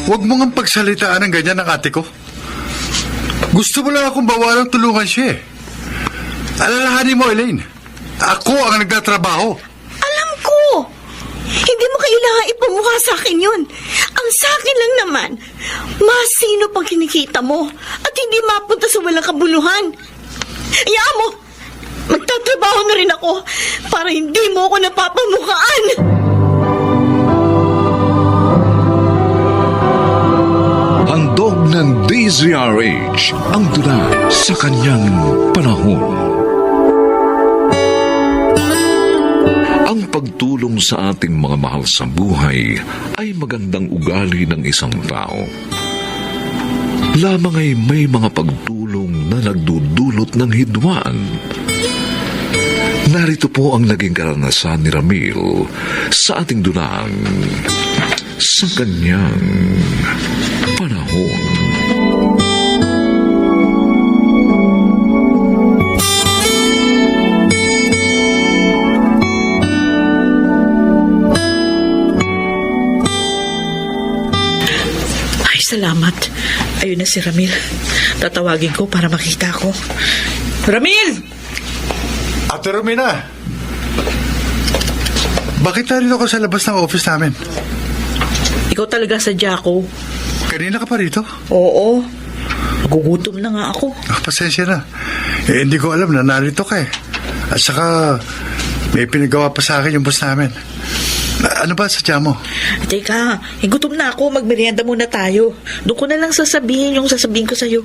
Huwag mo nga pagsalitaan ng ganyan ng ate ko. Gusto mo lang akong bawalang tulungan siya eh. Alalahanin mo, Elaine. Ako ang nagtatrabaho. Alam ko! Hindi mo kailangan ipamukha sa akin yun. Ang sa akin lang naman, masino pang kinikita mo at hindi mapunta sa walang kabuluhan. Hayaan mo! Magtatrabaho na rin ako para hindi mo ako napapamukhaan. Handog ng DZRH ang tula sa kanyang panahon. Ang pagtulong sa ating mga mahal sa buhay ay magandang ugali ng isang tao. Lamang ay may mga pagtulong na nagdudulot ng hidwaan. Narito po ang naging karanasan ni Ramil sa ating dulang sa kanyang panahon. Ay, salamat. Ayun na si Ramil. Tatawagin ko para makita ko. Ramil! Ate Romina! Bakit narito ka sa labas ng office namin? Ikaw talaga sadya ko. Kanina ka pa rito? Oo. Nagugutom na nga ako. Pasensya na. Hindi ko alam na narito ka eh. At saka, may pinagawa pa sa akin yung boss namin. Ano ba sadya mo? Teka, gutom na ako. Magmerienda muna tayo. Doon ko na lang sasabihin yung sasabihin ko sa'yo.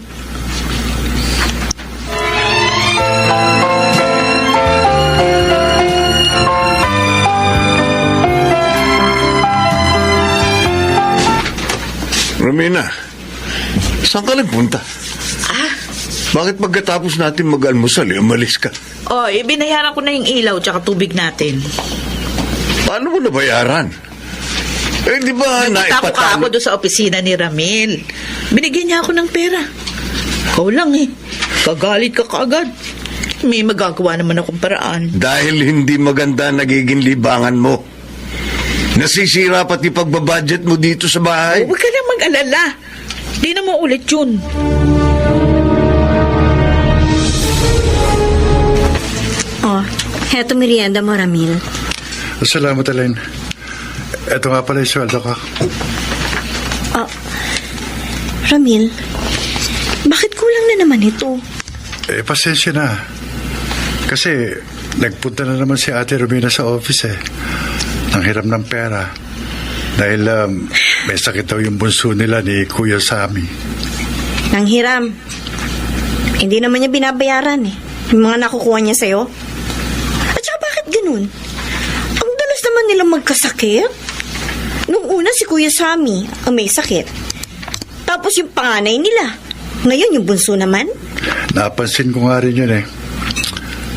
Romina, saan ka nagpunta? Bakit pagkatapos natin mag-almusal, umalis ka? Oh, binayaran ko na yung ilaw tsaka tubig natin. Paano mo nabayaran? Eh, di ba Nagpunta ko ako doon sa opisina ni Ramil. Binigyan niya ako ng pera. Ikaw lang eh. Kagalit ka kaagad. May magagawa naman akong paraan. Dahil hindi maganda nagiging libangan mo. Nasisira pati pagbabudget mo dito sa bahay. Huwag ka na mag-alala. Di na mo ulit yun. Oh, heto merienda mo, Ramil. Salamat, Elaine. Ito nga pala yung sweldo ka. Oh, Ramil, bakit kulang na naman ito? Pasensya na. Kasi nagpunta na naman si Ate Romina sa office eh. Nang hiram ng pera. Dahil may sakit daw yung bunso nila ni Kuya Sammy. Nang hiram. Hindi naman niya binabayaran eh. Yung mga nakukuha niya sa'yo. At saka bakit ganun? Ang dalas naman nilang magkasakit. Nung una si Kuya Sammy ang may sakit. Tapos yung panganay nila. Ngayon yung bunso naman. Napansin ko nga rin yun eh.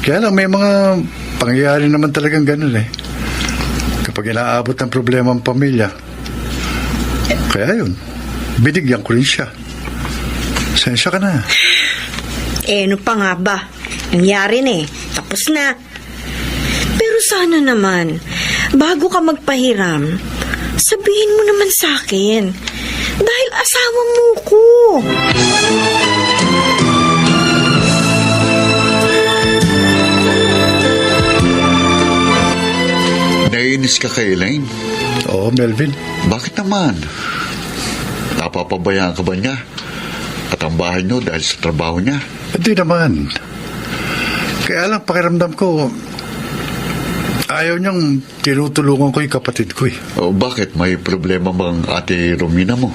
Kaya lang may mga pangyayari naman talagang ganun eh. Kapag inaabot ng problema ang pamilya. Kaya yun, binigyan ko rin siya. Sensya ka na. Ano pa nga ba? Nangyari na eh. Tapos na. Pero sana naman, bago ka magpahiram, sabihin mo naman sa akin. Dahil asawa mo ko. Naiinis ka kay Elaine? Oo, Melvin. Bakit naman? Napapabayaan ka ba niya? At ang bahay niyo dahil sa trabaho niya? Hindi naman. Kaya lang pakiramdam ko, ayaw niyang tinutulungan ko yung kapatid ko eh. O bakit? May problema bang Ate Romina mo?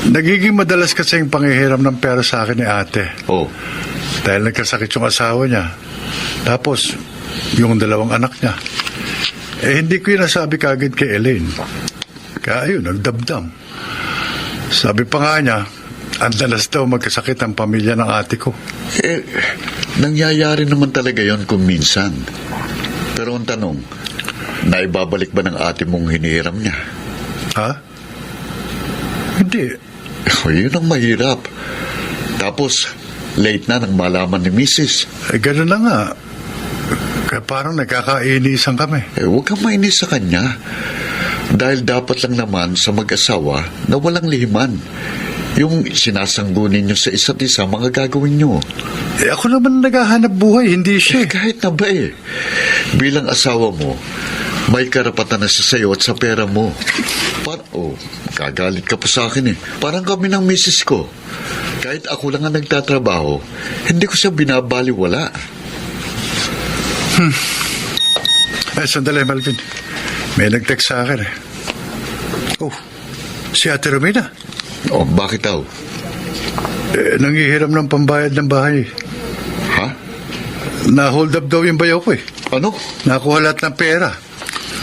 Nagiging madalas kasi yung panghihiram ng pera sa akin ni ate. Oh, Dahil nagkasakit yung asawa niya. Tapos, yung dalawang anak niya. Hindi ko yung nasabi kagad kay Elaine. Kaya yun, nagdamdam. Sabi pa nga niya, ang dalas daw magkasakit ang pamilya ng ate ko. nangyayari naman talaga yon kung minsan. Pero ang tanong, naibabalik ba ng ate mong hinihiram niya? Ha? Hindi. Yun ang mahirap. Tapos, late na nang malaman ni Mrs. Ganun na nga. Kaya parang nagkakainisan kami. Huwag kang mainis sa kanya. Dahil dapat lang naman sa mag-asawa na walang lihiman. Yung sinasanggunin nyo sa isa't isa, mga gagawin nyo. Ako naman naghahanap buhay, hindi siya. Kahit na ba bilang asawa mo, may karapatan na siya sa'yo at sa pera mo. Gagalit ka pa sa akin Parang kami ng misis ko. Kahit ako lang ang nagtatrabaho, hindi ko siya binabaliwala. Sandali, Melvin. May nag-text sa akin si Ate Romina. Bakit daw? Nanghihiram ng pambayad ng bahay. Ha? Na-hold up daw yung bayaw ko Ano? Nakuha lahat ng pera.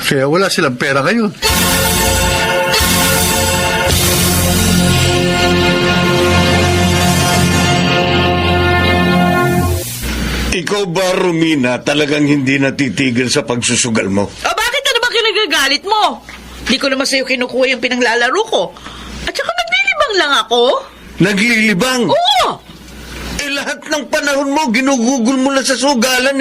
Kaya wala silang pera ngayon. Ikaw ba, Romina, talagang hindi natitigil sa pagsusugal mo? Bakit na naman kinagagalit mo? Di ko naman sa'yo kinukuha yung pinanglalaro ko. At saka naglilibang lang ako. Naglilibang? Oo! Lahat ng panahon mo, ginugugol mo na sa sugalan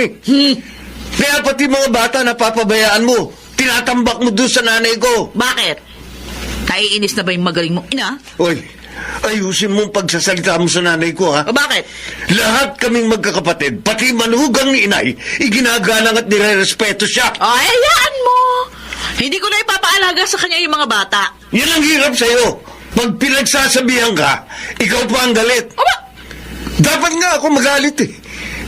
Kaya pati mga bata napapabayaan mo. Tinatambak mo doon sa nanay ko. Bakit? Naiinis na ba yung magaling mong ina? Oy, ayusin mo ang pagsasalita mo sa nanay ko, ha? Bakit? Lahat kaming magkakapatid, pati manugang ni inay, iginagalang at nire-respeto siya. Hayaan mo! Hindi ko na ipapaalaga sa kanya yung mga bata. Yan ang hirap sa'yo. Pag pinagsasabihan ka, ikaw pa ang galit. Dapat nga ako magalit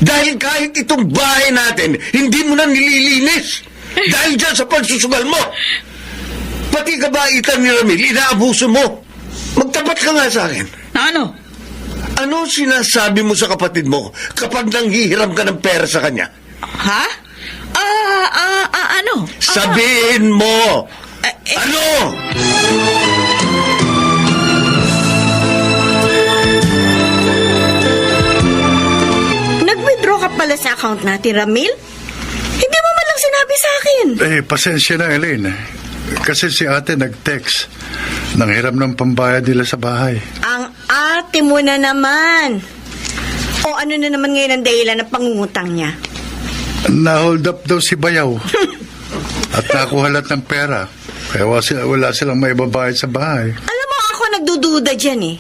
Dahil kahit itong bahay natin, hindi mo na nililinis. Dahil dyan sa pagsusugal mo. Pati kabaitan ni Ramil, inaabuso mo. Magtapat ka nga sa akin. Ano? Ano sinasabi mo sa kapatid mo kapag nanghihiram ka ng pera sa kanya? Ha? Ano? Sabihin mo! Ano? Nag-withdraw ka pala sa account natin, Ramil? Hindi mo man lang sinabi sa akin. Pasensya na, Elaine. Kasi si ate nag-text. Nanghiram ng pambayad nila sa bahay. Ang ate mo na naman. O ano na naman ngayon ang dahilan ng pangungutang niya? Na-hold up daw si Bayaw. At nakuha lahat ng pera. Kaya wala silang may babayad sa bahay. Alam mo, ako nagdududa dyan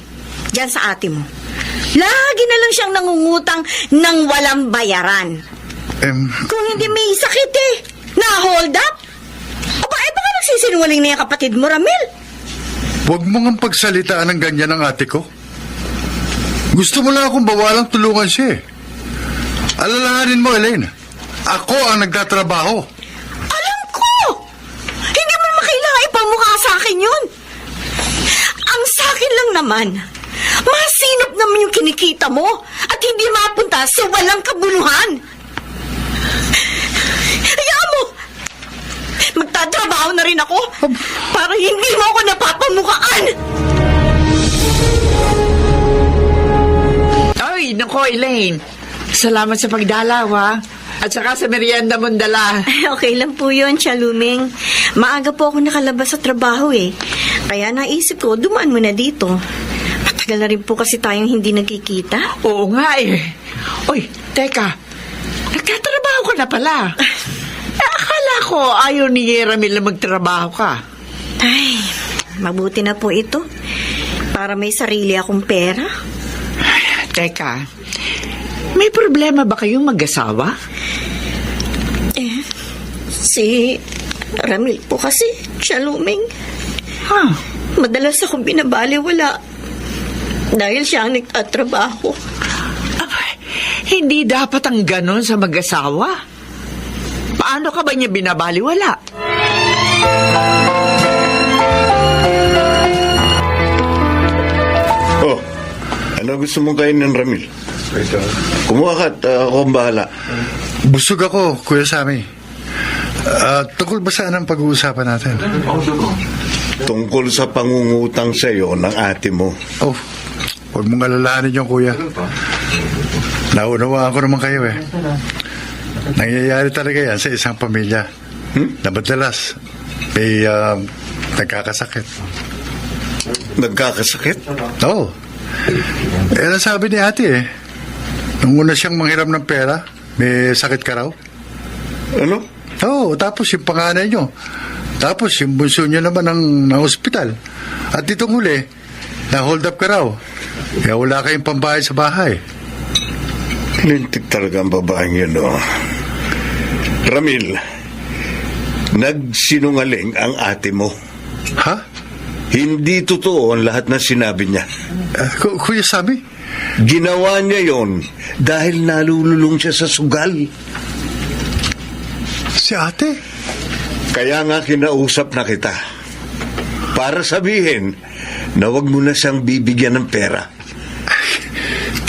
Dyan sa ate mo. Lagi na lang siyang nangungutang ng walang bayaran. Kung hindi may sakit na-hold up? Baka nagsisinungaling na yung kapatid mo, Ramil. Huwag mo nga pagsalitaan ng ganyan ng ate ko. Gusto mo lang akong bawalang tulungan siya Alalahanin mo, Elaine. Ako ang nagtatrabaho. Alam ko! Hindi mo naman kailangan ipamukha sa akin yun. Ang sa akin lang naman, masinop naman yung kinikita mo at hindi mapunta sa walang kabuluhan. Hayaan mo! Magtatrabaho na rin ako para hindi mo ako napapamukhaan. Ay, nako, Elaine. Salamat sa pagdalaw, ha? At saka sa merienda mong dala. Okay lang po yun, Chaluming. Maaga po ako nakalabas sa trabaho Kaya naisip ko, dumaan mo na dito. Matagal na rin po kasi tayong hindi nagkikita. Oo nga, Uy, teka. Nagtatrabaho ka na pala. Akala ko ayaw ni Ramil na magtrabaho ka. Ay, mabuti na po ito. Para may sarili akong pera. Teka, may problema ba kayong mag-asawa? Si Ramil po kasi, Chaluming. Madalas akong binabaliwala. Dahil siya ang nagtatrabaho. Hindi dapat ang ganon sa mag-asawa. Paano ka ba niya binabaliwala? Ano gusto mong kainin, Ramil? Kumuha ka at ako ang bahala. Busog ako, Kuya Sammy. Tungkol ba saan ang pag-uusapan natin? Tungkol sa pangungutang sa iyo ng ate mo. Huwag mong alalahanin yung kuya. Naunawaan ko naman kayo Nangyayari talaga yan sa isang pamilya. Na madalas may nagkakasakit. Nagkakasakit? Oo. Ang sabi ni ate nung una siyang manghiram ng pera, may sakit ka raw. Ano? Oo, tapos yung panganay nyo, Tapos yung bunso niya naman ng ospital. At itong huli, na-hold up ka raw. Kaya wala kayong pambayad sa bahay. Lintik talaga ang babaeng yun, no? Ramil, nagsinungaling ang ate mo. Ha? Hindi totoo ang lahat na sinabi niya. Kuya Sammy? Ginawa niya yon dahil nalululong siya sa sugal. Si ate? Kaya nga kinausap na kita. Para sabihin na wag mo na siyang bibigyan ng pera.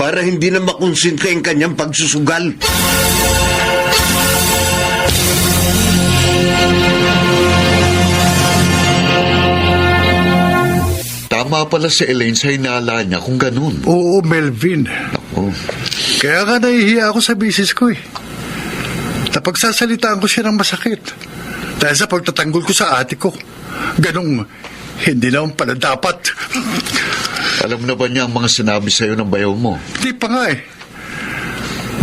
Para hindi na makonsinta yung kanyang pagsusugal. Tama pala si Elaine sa hinala niya kung ganun. Oo, Melvin. Oh. Kaya nga nahihiya ako sa bisis ko eh. Napagsasalitaan ko siya ng masakit. Dahil sa pagtatanggol ko sa ate ko. Ganong hindi naman pala dapat. Alam na ba niya ang mga sinabi sa'yo ng bayaw mo? Di pa nga eh.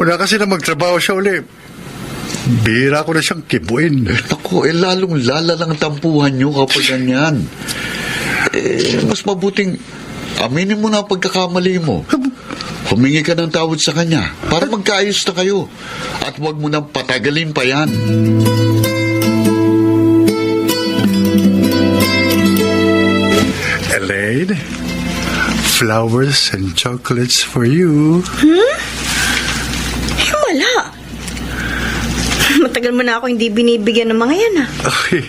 Wala kasi na magtrabaho siya uli. Bihira ko na siyang kibuin. Naku, lalong lala lang tampuhan niyo kapag ganyan. Mas mabuting aminin mo na ang pagkakamali mo. Humingi ka ng tawad sa kanya para magkaayos na kayo. At huwag mo nang patagalin pa yan. Elaine, flowers and chocolates for you. Wala. Matagal mo na ako hindi binibigyan ng mga yan, ah. Okay,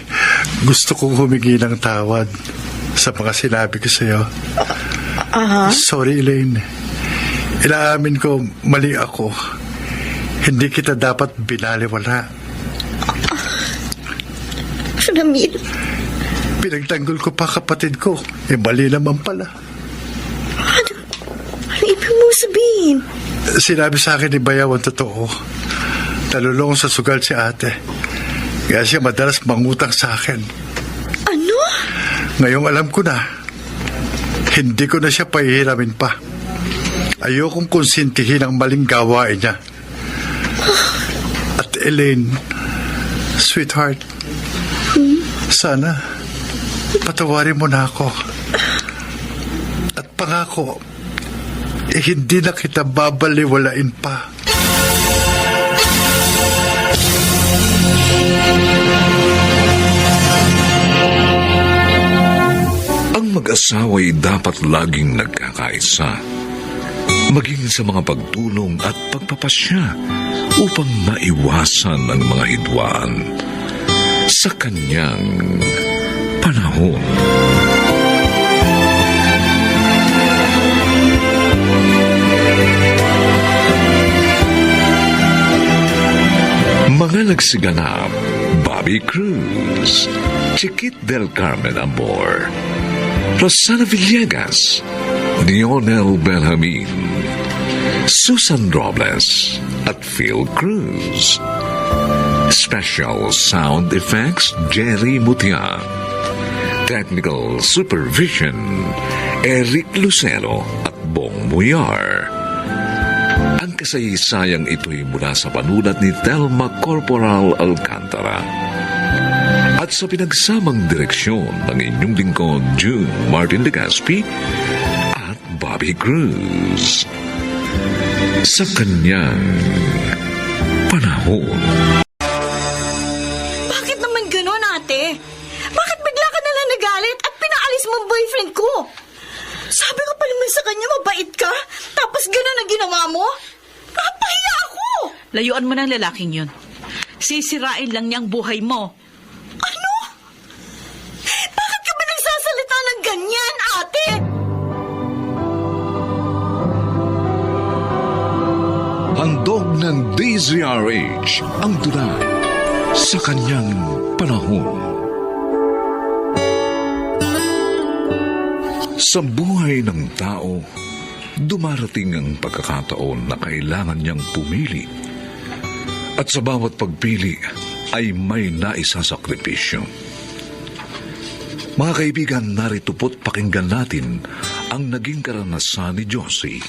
gusto kong humingi ng tawad sa mga sinabi ko sa'yo. Sorry, Elaine. Inaamin ko, mali ako. Hindi kita dapat binaliwala. Ramil. Pinagtanggol ko pa kapatid ko. Mali naman pala. Ano ibig mo sabihin? Sinabi sa akin ni Bayaw ang totoo. Talulong sa sugal si ate. Kaya siya madalas mangutang sa akin. Ano? Ngayong alam ko na, hindi ko na siya pahihiramin pa. Ayokong konsintihin ang maling gawain niya. At Elaine, sweetheart, sana patawarin mo na ako. At pangako, hindi na kita babaliwalain pa. Ang mag-asawa'y dapat laging nagkakaisa. Maging sa mga pagtulong at pagpapasya upang maiwasan ang mga hidwaan sa kanyang panahon. Mga nagsiganap, Bobby Cruz, Chiquit del Carmen Amor, Rosana Villegas, Lionel Belhamin, Susan Robles, at Phil Cruz. Special sound effects, Jerry Mutia. Technical supervision, Eric Lucero at Bong Muyar. Ang kasaysayang ito'y mula sa panulat ni Thelma Corporal Alcantara. At sa pinagsamang direksyon ng inyong lingkod, June Martin Legaspi at Bobby Cruz. Sa kanyang panahon. Bakit naman gano'n, ate? Bakit bigla ka nalang nagalit at pinaalis mo ang boyfriend ko? Sabi ko pa naman sa kanya, mabait ka, tapos gano'n ang ginawa mo? Napahiya ako! Layuan mo ng lalaking yun. Sisirain lang niyang buhay mo. Ano? Bakit ka ba nagsasalita ng ganyan, ate? Handog ng DZRH ang tunay sa kanyang panahon. Sa buhay ng tao, dumarating ang pagkakataon na kailangan niyang pumili. At sa bawat pagpili ay may naisasakripisyo. Mga kaibigan, narito po't pakinggan natin ang naging karanasan ni Josie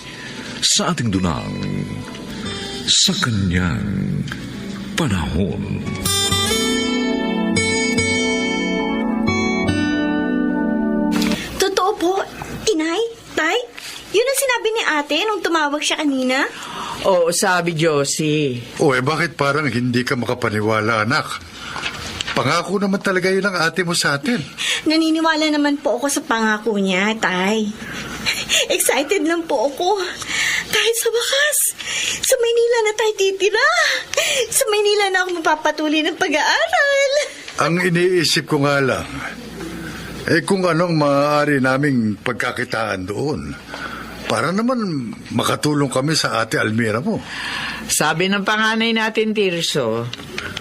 sa ating dunang sa kanyang panahon. ate nung tumawag siya kanina? Oo, sabi Josie. O bakit parang hindi ka makapaniwala, anak? Pangako naman talaga yun ang ate mo sa atin. Naniniwala naman po ako sa pangako niya, Tay. Excited lang po ako. Dahil sa wakas, sa Maynila na tayo titira. Sa Maynila na ako mapapatuloy ng pag-aaral. Ang iniisip ko nga lang, kung anong maaari naming pagkakitaan doon, para naman makatulong kami sa ate Almira mo. Sabi ng panganay natin, Tirso,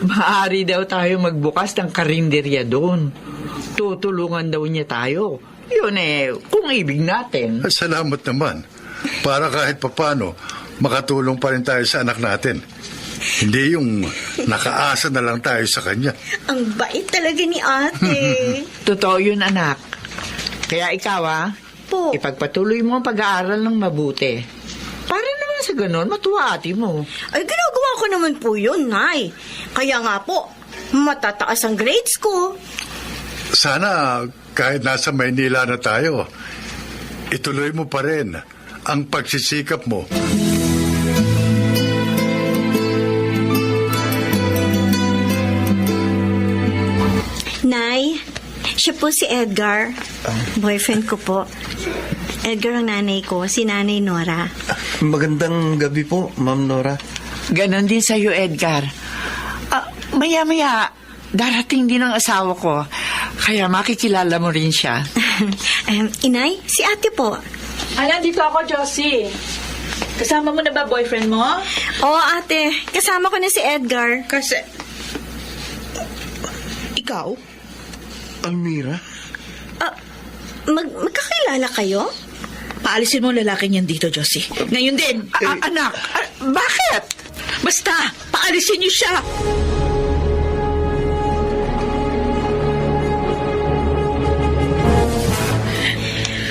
maaari daw tayo magbukas ng karinderya doon. Tutulungan daw niya tayo. Yun kung ibig natin. Salamat naman. Para kahit papano, makatulong pa rin tayo sa anak natin. Hindi yung nakaasa na lang tayo sa kanya. Ang bait talaga ni ate. Totoo yun, anak. Kaya ikaw, Po. ipagpatuloy mo ang pag-aaral ng mabuti. Para naman sa ganon, matuwa ate mo. Ay, ginagawa ko naman po yun, Nay. Kaya nga po, matataas ang grades ko. Sana kahit nasa Maynila na tayo, ituloy mo pa rin ang pagsisikap mo. Nay, siya po si Edgar. Boyfriend ko po. Edgar ang nanay ko, si Nanay Nora. Magandang gabi po, Ma'am Nora. Ganon din sa'yo, Edgar. Maya-maya, darating din ang asawa ko. Kaya makikilala mo rin siya. Inay, si ate po. Nandito ako, Josie. Kasama mo na ba boyfriend mo? Oo, ate. Kasama ko na si Edgar. Kasi... Ikaw? Almira? Magkakilala kayo? Paalisin mo ang lalaking yan dito, Josie. Ngayon din. Anak, bakit? Basta, paalisin niyo siya.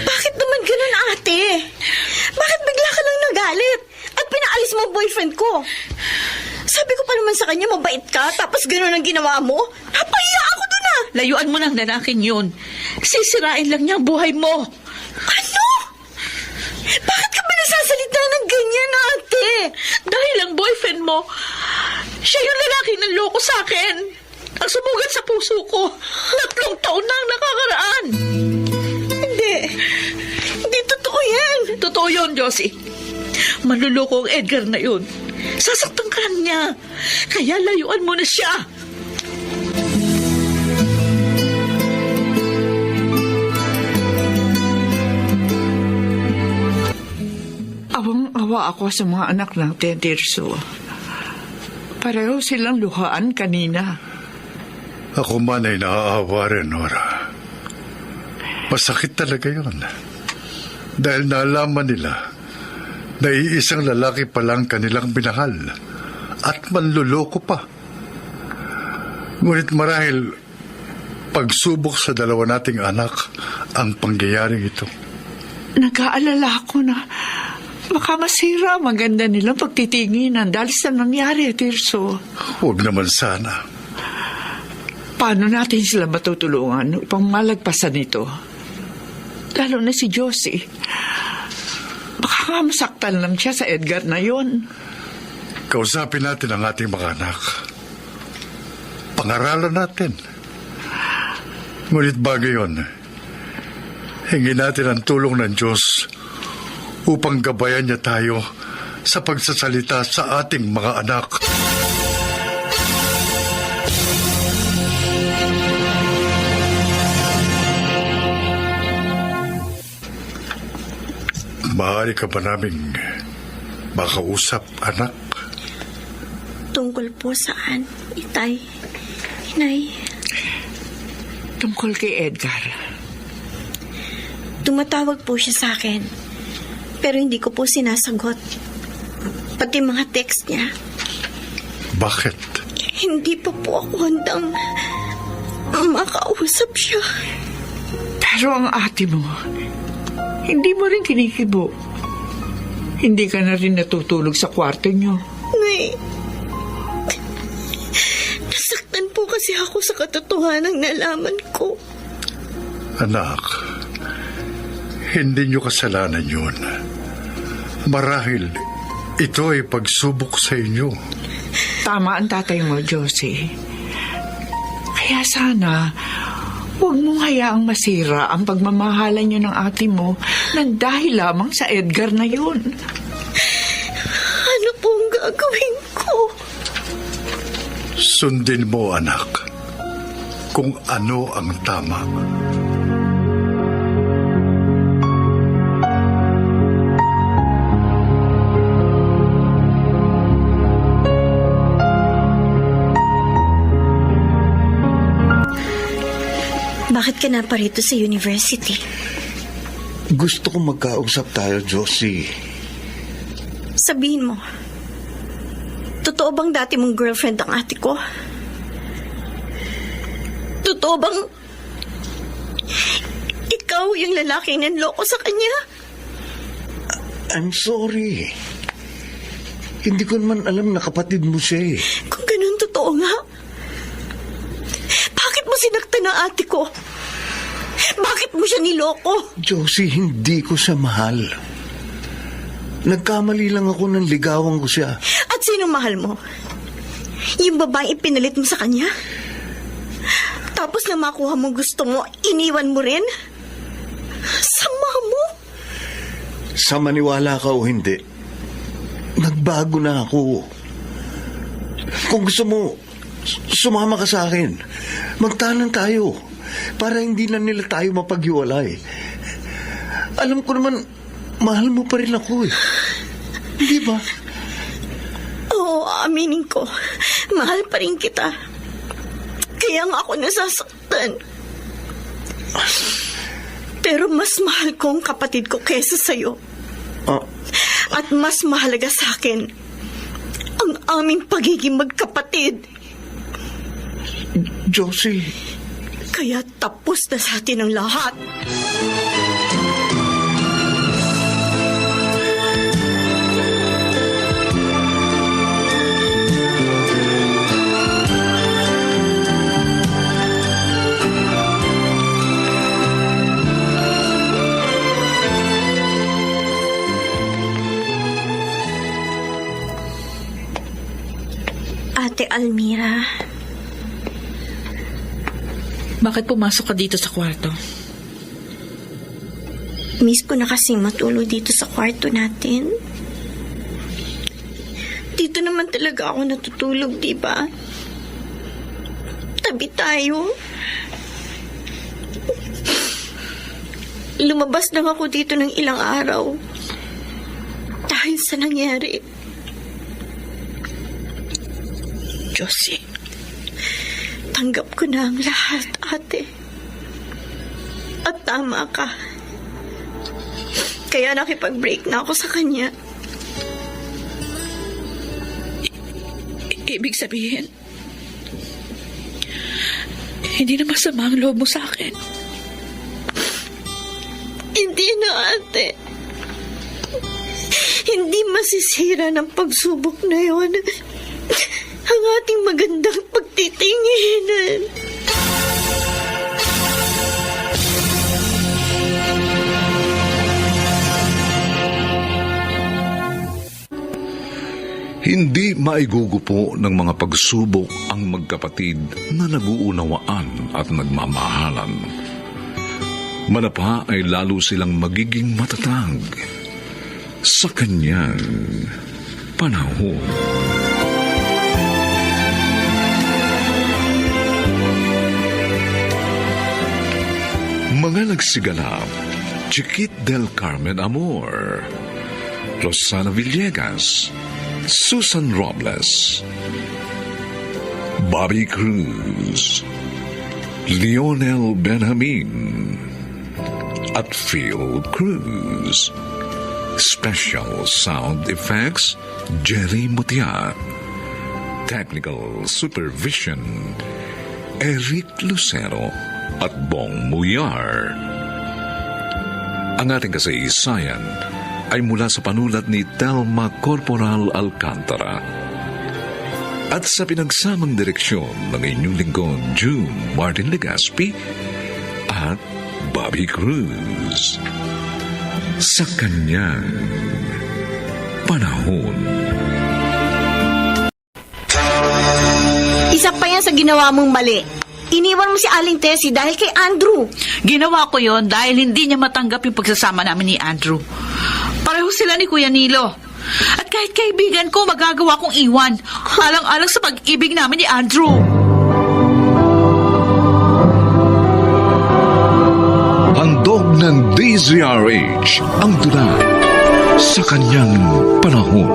Bakit naman ganun, ate? Bakit bigla ka lang nagalit? At pinaalis mo ang boyfriend ko? Sabi ko pa naman sa kanya, mabait ka, tapos ganun ang ginawa mo? Napahiya ako dun ah! Layuan mo ng lalaking yun. Sisirain lang niya ang buhay mo. Ano? Bakit ka ba nasasalita ng ganyan, ate? Dahil ang boyfriend mo, siya yung lalaking nanloko sa akin. Ang sumugat sa puso ko. 3 taon na ang nakakaraan. Hindi. Hindi totoo yan. Totoo yun, Josie. Manluloko ang Edgar na yun. Sasaktan ka niya. Kaya layuan mo na siya. Awang-awa ako sa mga anak natin, Tirso. Pareho silang luhaan kanina. Ako man ay naaawa rin, Nora. Masakit talaga yun. Dahil nalaman nila na iisang lalaki pa lang kanilang binahal at manluloko pa. Ngunit marahil pagsubok sa dalawa nating anak ang pangyayaring ito. Nag-aalala ako na baka masira ang maganda nilang pagtitinginan dahil sa nangyari, Tirso. Huwag naman sana. Paano natin sila matutulungan upang malagpasan ito? Lalo na si Josie. Baka nga masaktan lang siya sa Edgar na yon. Kausapin natin ang ating mga anak. Pangaralan natin. Ngunit bago yun, hingin natin ang tulong ng Diyos upang gabayan niya tayo sa pagsasalita sa ating mga anak. Maaari ka ba naming makausap, anak? Tungkol po saan, Itay? Inay? Tungkol kay Edgar. Tumatawag po siya sa akin. Pero hindi ko po sinasagot. Pati mga text niya. Bakit? Hindi pa po ako handang makausap siya. Pero ang ate mo, hindi mo rin kinikibo. Hindi ka na rin natutulog sa kwarto niyo. Nay, nasaktan po kasi ako sa katotohanan nalaman ko. Anak, hindi niyo kasalanan yun. Marahil, ito ay pagsubok sa inyo. Tama ang tatay mo, Josie. Kaya sana, huwag mong hayaang masira ang pagmamahalan niyo ng ate mo nang dahil lamang sa Edgar na yun. Ano pong gagawin ko? Sundin mo, anak, kung ano ang tama. Bakit ka na parito sa university? Gusto ko magkausap tayo, Josie. Sabihin mo, totoo bang dati mong girlfriend ang ate ko? Totoo bang ikaw yung lalaking nanloko sa kanya? I'm sorry. Hindi ko naman alam na kapatid mo siya eh. Kung ganun totoo nga, bakit mo sinaktan ang ate ko? Bakit mo siya niloko? Josie, hindi ko siya mahal. Nagkamali lang ako nang ligawan ko siya. At sino mahal mo? Yung babaeng ipinalit mo sa kanya? Tapos na makuha mo gusto mo, iniwan mo rin? Sama mo? Sa maniwala ka o hindi, nagbago na ako. Kung gusto mo, sumama ka sa akin. Magtanan tayo para hindi na nila tayo mapaghiwalay. Alam ko naman, mahal mo pa rin ako eh. Hindi ba? Oo, aminin ko. Mahal pa rin kita. Kaya nga ako nasasaktan. Pero mas mahal ko ang kapatid ko kesa sa'yo. At mas mahalaga sa akin ang aming pagiging magkapatid. Josie, Kaya tapos na sa atin ang lahat. Ate Almira, Bakit pumasok ka dito sa kwarto? miss ko na kasing matulog dito sa kwarto natin. Dito naman talaga ako natutulog, di ba? Tabi tayo. Lumabas lang ako dito ng ilang araw. Dahil sa nangyari. Josie, Tanggap ko na ang lahat, ate. At tama ka. Kaya nakipag-break na ako sa kanya. ibig sabihin, hindi na masama ang loob mo sa akin. Hindi na, ate. Hindi masisira ng pagsubok na yon ang ating magandang pagtitinginan. Hindi maigugupo ng mga pagsubok ang magkapatid na naguunawaan at nagmamahalan. Manapa ay lalo silang magiging matatag sa kanyang panahon. Mga nagsigalap, Chiquit del Carmen Amor, Rosana Villegas, Susan Robles, Bobby Cruz, Lionel Benjamin, at Phil Cruz. Special sound effects, Jerry Mutia. Technical supervision, Eric Lucero at Bong Muyar. Ang ating kasaysayan ay mula sa panulat ni Telma Corporal Alcantara at sa pinagsamang direksyon ng inyong lingkod June Martin Legaspi at Bobby Cruz sa kanyang panahon. Isa pa yan sa ginawa mong mali. Iniwan mo si Aling Tessie dahil kay Andrew. Ginawa ko yon dahil hindi niya matanggap yung pagsasama namin ni Andrew. Pareho sila ni Kuya Nilo. At kahit kaibigan ko, magagawa kong iwan. Alang-alang sa pag-ibig namin ni Andrew. Handog ng DZRH ang tula sa kanyang panahon.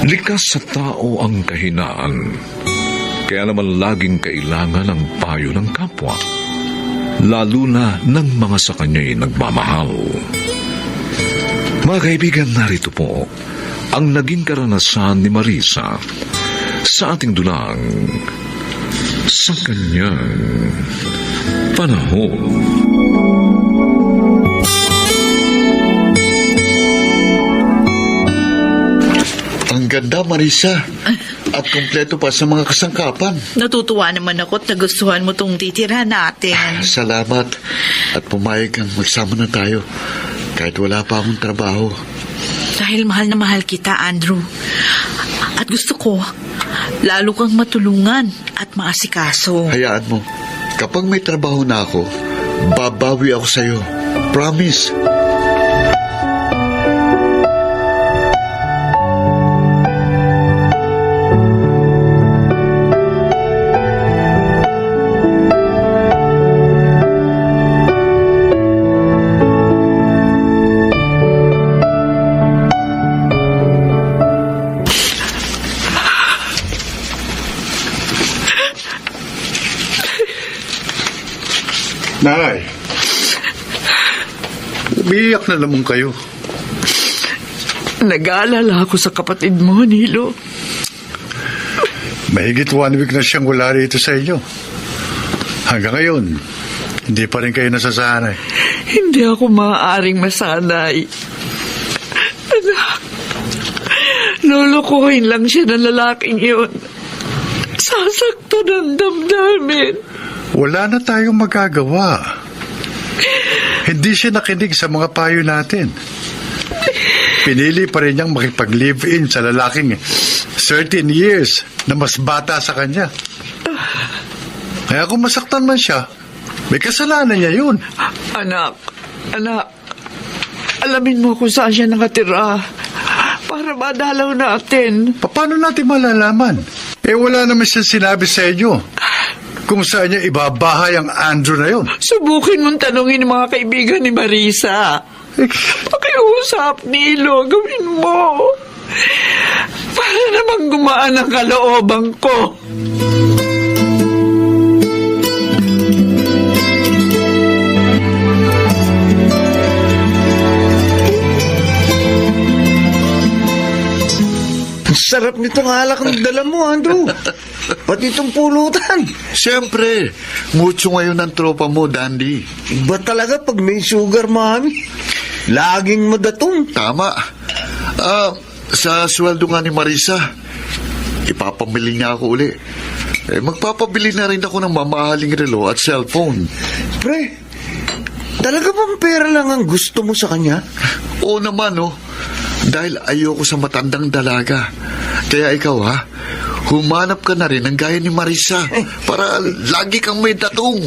Likas sa tao ang kahinaan, kaya naman laging kailangan ang payo ng kapwa, lalo na ng mga sa kanya'y nagmamahal. Mga kaibigan, narito po ang naging karanasan ni Marisa sa ating dulang sa kanyang panahon. Ang ganda, Marisa. At kumpleto pa sa mga kasangkapan. Natutuwa naman ako at nagustuhan mo tong titira natin. Salamat. At pumayag kang magsama na tayo. Kahit wala pa akong trabaho. Dahil mahal na mahal kita, Andrew. At gusto ko, lalo kang matulungan at maasikaso. Hayaan mo. Kapag may trabaho na ako, babawi ako sa'yo. Promise. Nay, umiiyak na naman kayo. Nag-aalala ako sa kapatid mo, Nilo. Mahigit 1 week na siyang wala rito sa inyo. Hanggang ngayon, hindi pa rin kayo nasasanay. Hindi ako maaaring masanay. Anak, lulukuhin lang siya ng lalaking yun. Sasakto ng damdamin. Wala na tayong magagawa. Hindi siya nakinig sa mga payo natin. Pinili pa rin niyang makipag-live-in sa lalaking 13 years na mas bata sa kanya. Kaya kung masaktan man siya, may kasalanan niya yun. Anak, alamin mo kung saan siya nakatira para madalaw natin. Paano natin malalaman? Wala naman siya sinabi sa inyo kung saan niya ibabahay ang Andrew na yun. Subukin mong tanungin mga kaibigan ni Marisa. Pakiusap, Nilo, gawin mo. Para naman gumaan ang kalooban ko. Sarap nitong alak ng dala mo, Andrew. Pati itong pulutan. Siyempre, mucho ngayon ang tropa mo, Dandy. Iba talaga pag may sugar, mami. Laging madatong. Tama. Sa sweldo nga ni Marisa, ipapamili niya ako uli. Magpapabili na rin ako ng mamahaling relo at cellphone. Pre, talaga bang pera lang ang gusto mo sa kanya? Oo naman, oh. Dahil ayoko sa matandang dalaga. Kaya ikaw, humanap ka na rin ng gaya ni Marisa para lagi kang may datong.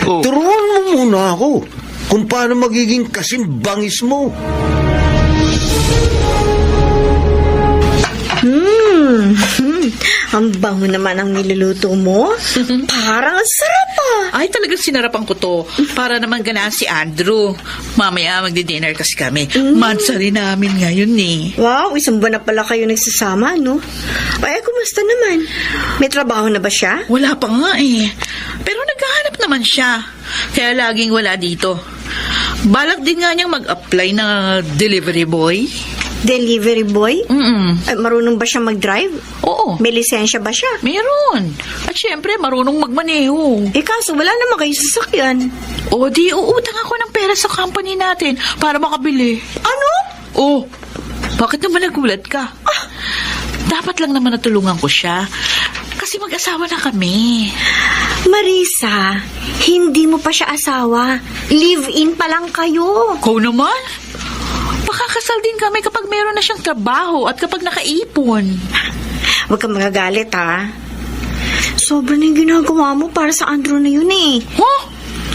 Oh. Turuan mo muna ako kung paano magiging kasing bangis mo. Ang bango naman ang niluluto mo. Parang ang sarap Ay, talagang sinarapan ko to para naman ganaan si Andrew. Mamaya magdi-dinner kasi kami. Mansari namin ngayon eh. Wow, isang buwan na pala kayo nagsasama, no? Ay, kumusta naman? May trabaho na ba siya? Wala pa nga eh. Pero naghahanap naman siya. Kaya laging wala dito. Balak din nga niyang mag-apply na delivery boy. Delivery boy? Mm-mm. Ay, marunong ba siya mag-drive? Oo, May lisensya ba siya? meron. At syempre, marunong magmaneho. Kaso wala naman kayo sasakyan. O di, uutang ako ng pera sa company natin para makabili. Ano? Oh, bakit naman nagulat ka? Dapat lang naman natulungan ko siya. Kasi Kasi mag-asawa na kami. Marisa, hindi mo pa siya asawa. Live-in pa lang kayo. Ikaw naman? Makakasal din kami kapag meron na siyang trabaho at kapag nakaipon. Huwag kang magagalit, ha? Sobra na yung ginagawa mo para sa Andrew na yun, eh. Huh?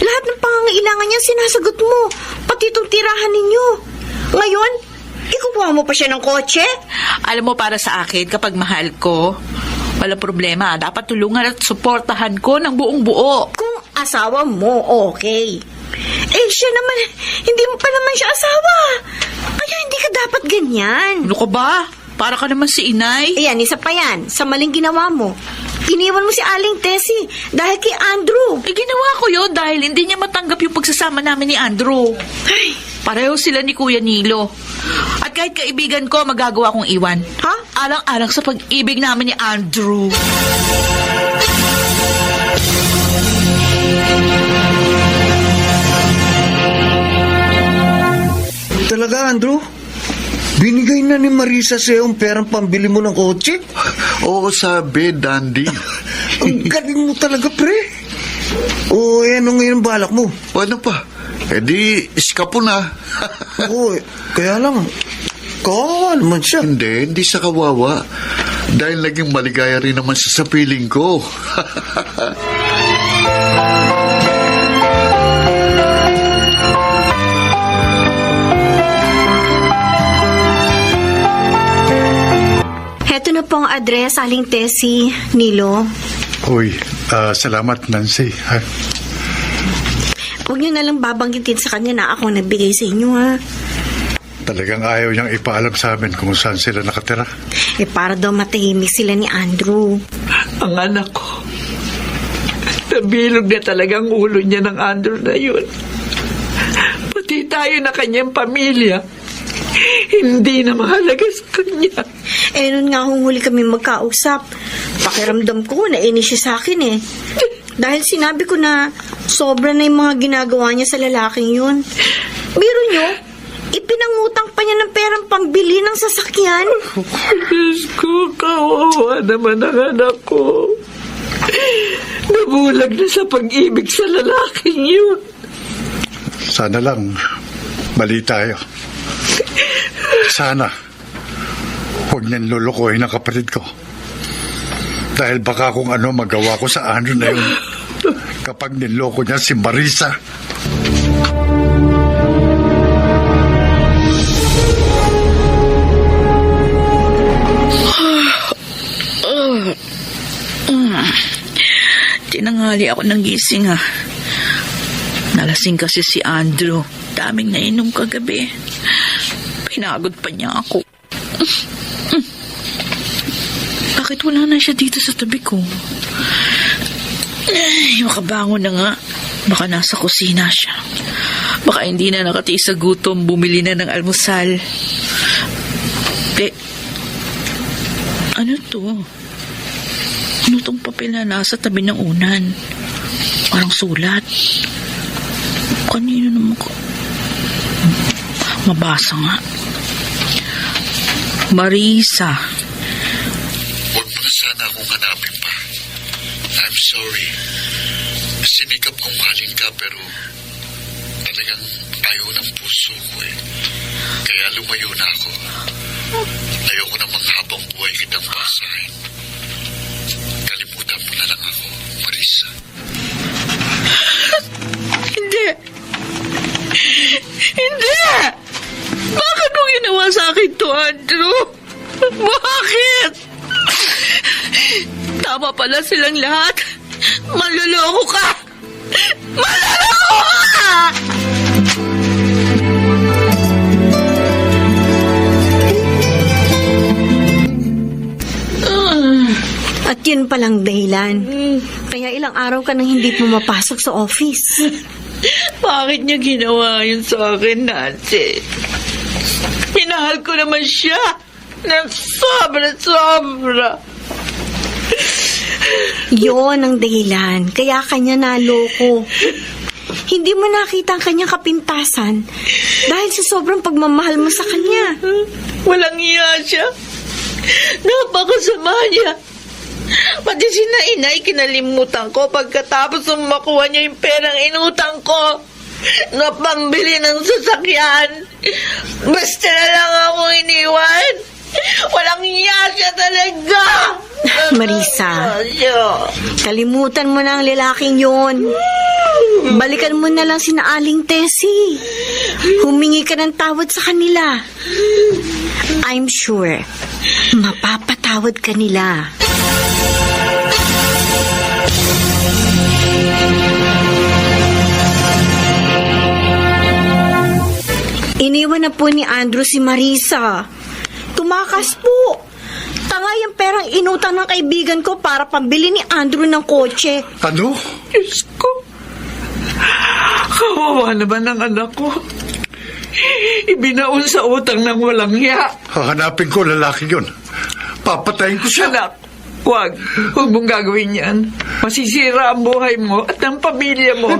Lahat ng pangangailangan niya sinasagot mo. Pati itong tirahan ninyo. Ngayon, ikukuha mo pa siya ng kotse? Alam mo, para sa akin, kapag mahal ko, walang problema. Dapat tulungan at suportahan ko ng buong buo. Kung asawa mo, okay. Eh, siya naman, hindi mo pa naman siya asawa. Kaya hindi ka dapat ganyan. Ano ka ba? Para ka naman si inay. Ayan, isa pa yan. Sa maling ginawa mo. Iniwan mo si Aling Tessie dahil kay Andrew. Eh, ginawa ko yun dahil hindi niya matanggap yung pagsasama namin ni Andrew. Ay, Pareho sila ni Kuya Nilo. At kahit kaibigan ko, magagawa kong iwan. ha? Alang-alang sa pag-ibig namin ni Andrew. Talaga, Andrew? Binigay na ni Marisa sa'yo ang perang pambili mo ng kotse? Oo, sabi, Dandy. Ang galing mo talaga, pre. O, ano ngayon ang balak mo? Ano pa? Eh di, iskapo na. Oo, kaya lang, kawawa naman siya. Hindi siya kawawa. Dahil naging maligaya rin naman siya sa piling ko. Heto na po ang address, Aling Tessie, Nilo. Uy, salamat, Nancy. Ha? Huwag niyo nalang babanggitin sa kanya na ako nagbigay sa inyo, ha? Talagang ayaw niyang ipaalam sa amin kung saan sila nakatira. Eh, para daw matahimik sila ni Andrew. Ang anak ko. Nabilog na talagang ulo niya ng Andrew na yun. Pati tayo na kanyang pamilya. Hindi na mahalaga sa kanya. Eh, nun nga kung huli kami magkausap, pakiramdam ko, nainis siya sa akin, eh. Dahil sinabi ko na sobra na yung mga ginagawa niya sa lalaking yun. Biro niyo, ipinangutang pa niya ng perang pambili ng sasakyan. Diyos ko, kawawa naman ang anak ko. Nabulag na sa pag-ibig sa lalaking yun. Sana lang, mali tayo. Sana, huwag niyan lulukoy ng kapatid ko. Dahil baka kung ano magawa ko sa Andrew na yun kapag niloko niya si Marisa. Tinanghali ako ng gising, ha. Nalasing kasi si Andrew. Daming nainom kagabi. Pinagod pa niya ako. Bakit wala na siya dito sa tabi ko? Ay, makabangon na nga. Baka nasa kusina siya. Baka hindi na nakatiis sa gutom, bumili na ng almusal. Ano to? Ano tong papel na nasa tabi ng unan? Parang sulat. Kanino naman ko? Mabasa nga. Marisa. Huwag mo na sana akong hanapin pa. I'm sorry. Sinikap kong mahalin ka pero talagang ayaw ng puso ko eh. Kaya lumayo na ako. Ayoko namang habang buhay kitang pasahin. Kalimutan mo na lang ako, Marisa. Hindi! Hindi! Bakit mo ginawa sa akin to, Andrew? Bakit? Tama pala silang lahat. Maluloko ka! Maluloko ka! At yun palang dahilan. Kaya ilang araw ka nang hindi pumapasok sa office. Bakit niya ginawa yun sa akin, Nancy? Minahal ko naman siya ng sobra-sobra. Yon ang dahilan. Kaya kanya naloko. Hindi mo nakita ang kanyang kapintasan dahil sa sobrang pagmamahal mo sa kanya. Walang iya siya. Napakasama niya. Pati si Inay, kinalimutan ko pagkatapos nung makuha niya yung perang inutang ko na pambili ng sasakyan. Basta na lang ako iniwan. Walang iya siya talaga. Marisa, kalimutan mo na ang lalaking yun. Balikan mo na lang si Aling Tessie. Humingi ka ng tawad sa kanila. I'm sure, mapapatawad ka nila. Iniwan na po ni Andrew si Marisa. Tumakas po. Tanga yung perang inutang ng kaibigan ko para pambili ni Andrew ng kotse. Ano? Diyos ko. Kawawa naman ang anak ko. Ibinaon sa utang ng walang hiya. Hahanapin ko lalaki yun. Papatayin ko siya. Anak, huwag mong gagawin yan. Masisira ang buhay mo at ang pamilya mo.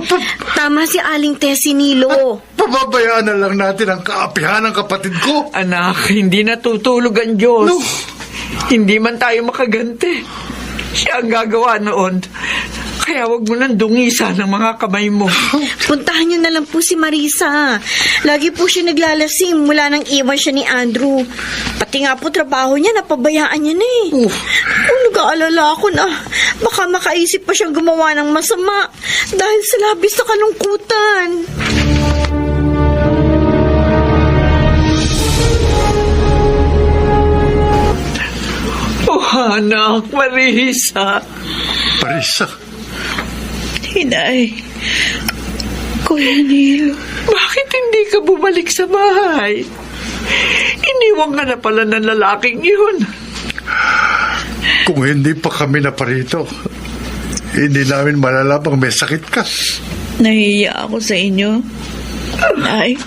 Tama si Aling Tessie, Nilo. Pababayaan na lang natin ang kaapihan ng kapatid ko. Anak, hindi natutulog ang Diyos. No. Hindi man tayo makaganti. Siya ang gagawa noon. Kaya wag mo nang dungisan ang mga kamay mo. Puntahan niyo na lang po si Marisa. Lagi po siya naglalasim mula nang iwan siya ni Andrew. Pati nga po trabaho niya, napabayaan niya na eh. Kung nag-aalala ako na baka makaisip pa siyang gumawa ng masama dahil sa labis na kalungkutan. Oh, anak, Marisa. Marisa, Inay, Kuya Nilo, Bakit hindi ka bumalik sa bahay? Iniwan ka na pala ng lalaking yun. kung hindi pa kami naparito, hindi namin malalabang may sakit ka. nahihiya ako sa inyo. Nay,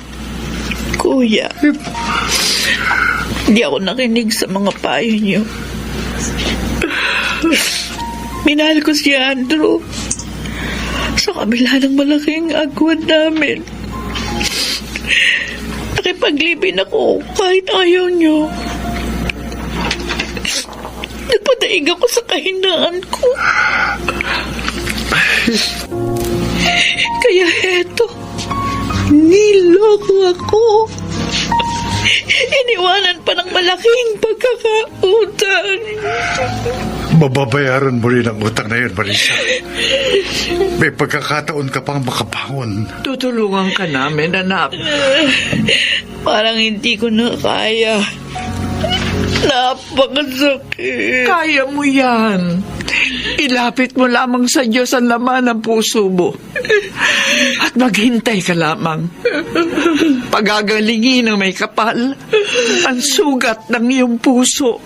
Kuya, hindi ako nakinig sa mga payo niyo. Minahal ko si Andrew sa kabila ng malaking agwat namin. Nakipaglibin ako kahit ayaw niyo. Nagpadaig ako sa kahinaan ko. Kaya heto, niloko ako. Iniwanan pa ng malaking pagkakautang. Mababayaran mo rin ang utang na yun, Marisa. May pagkakataon ka pang makabangon. Tutulungan ka namin, anak. Parang hindi ko na kaya. Napakasakit. Kaya mo yan. Ilapit mo lamang sa Diyos ang laman ng puso mo. At maghintay ka lamang. Pagagalingin ng may kapal ang sugat ng iyong puso.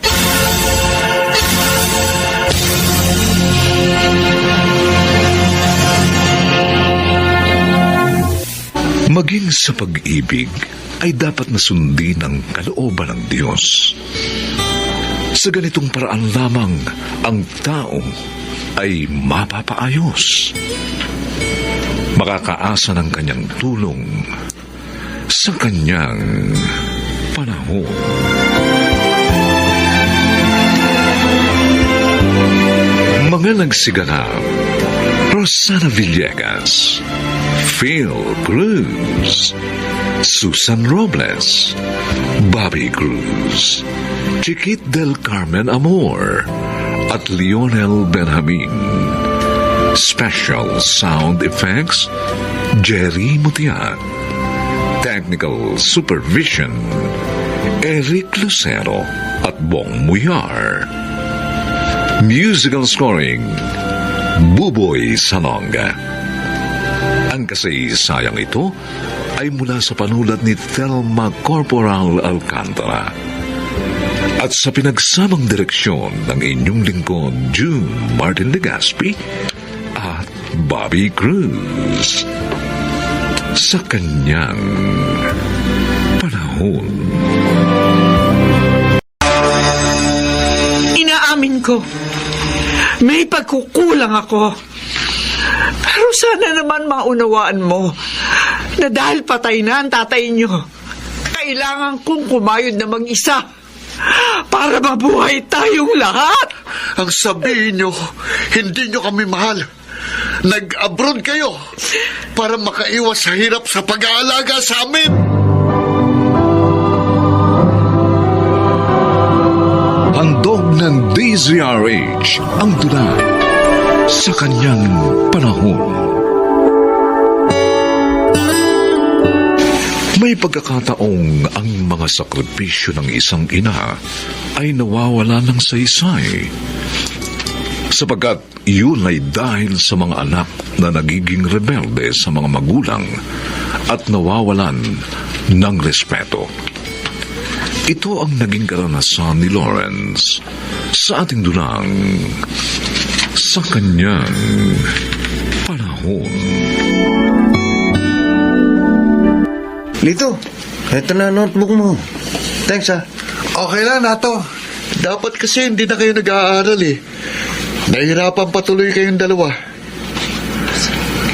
Maging sa pag-ibig ay dapat nasundin ang kalooban ng Diyos. Sa ganitong paraan lamang ang tao ay mapapaayos. Makakaasa ng kanyang tulong sa kanyang panahon. Mga nagsiganap, Rosana Villegas, Phil Cruz, Susan Robles, Bobby Cruz, Chiquit del Carmen Amor, at Lionel Benjamin. Special sound effects, Jerry Mutiat. Technical supervision, Eric Lucero at Bong Muyar. Musical scoring, Buboy Salonga. Ang kasaysayang ito ay mula sa panulat ni Thelma Corporal Alcantara at sa pinagsamang direksyon ng inyong lingkod June Martin Legaspi at Bobby Cruz sa kanyang panahon. Inaamin ko, may pagkukulang ako. Pero sana naman maunawaan mo na dahil patay na ang tatay niyo, kailangan kong kumayod na mag-isa. para mabuhay tayong lahat. Ang sabihin nyo, hindi nyo kami mahal. Nag-abroad kayo para makaiwas sa hirap sa pag-aalaga sa amin. Handog ng DZRH ang tula sa kanyang panahon. May pagkakataong ang mga sakripisyo ng isang ina ay nawawala ng saysay. Sapagkat yun ay dahil sa mga anak na nagiging rebelde sa mga magulang at nawawalan ng respeto. Ito ang naging karanasan ni Lawrence sa ating dulang sa kanyang panahon. Lito, eto na notebook mo. Thanks, ha. Okay lang, Nato. Dapat kasi hindi na kayo nag-aaral eh. Nahirapan patuloy kayong dalawa.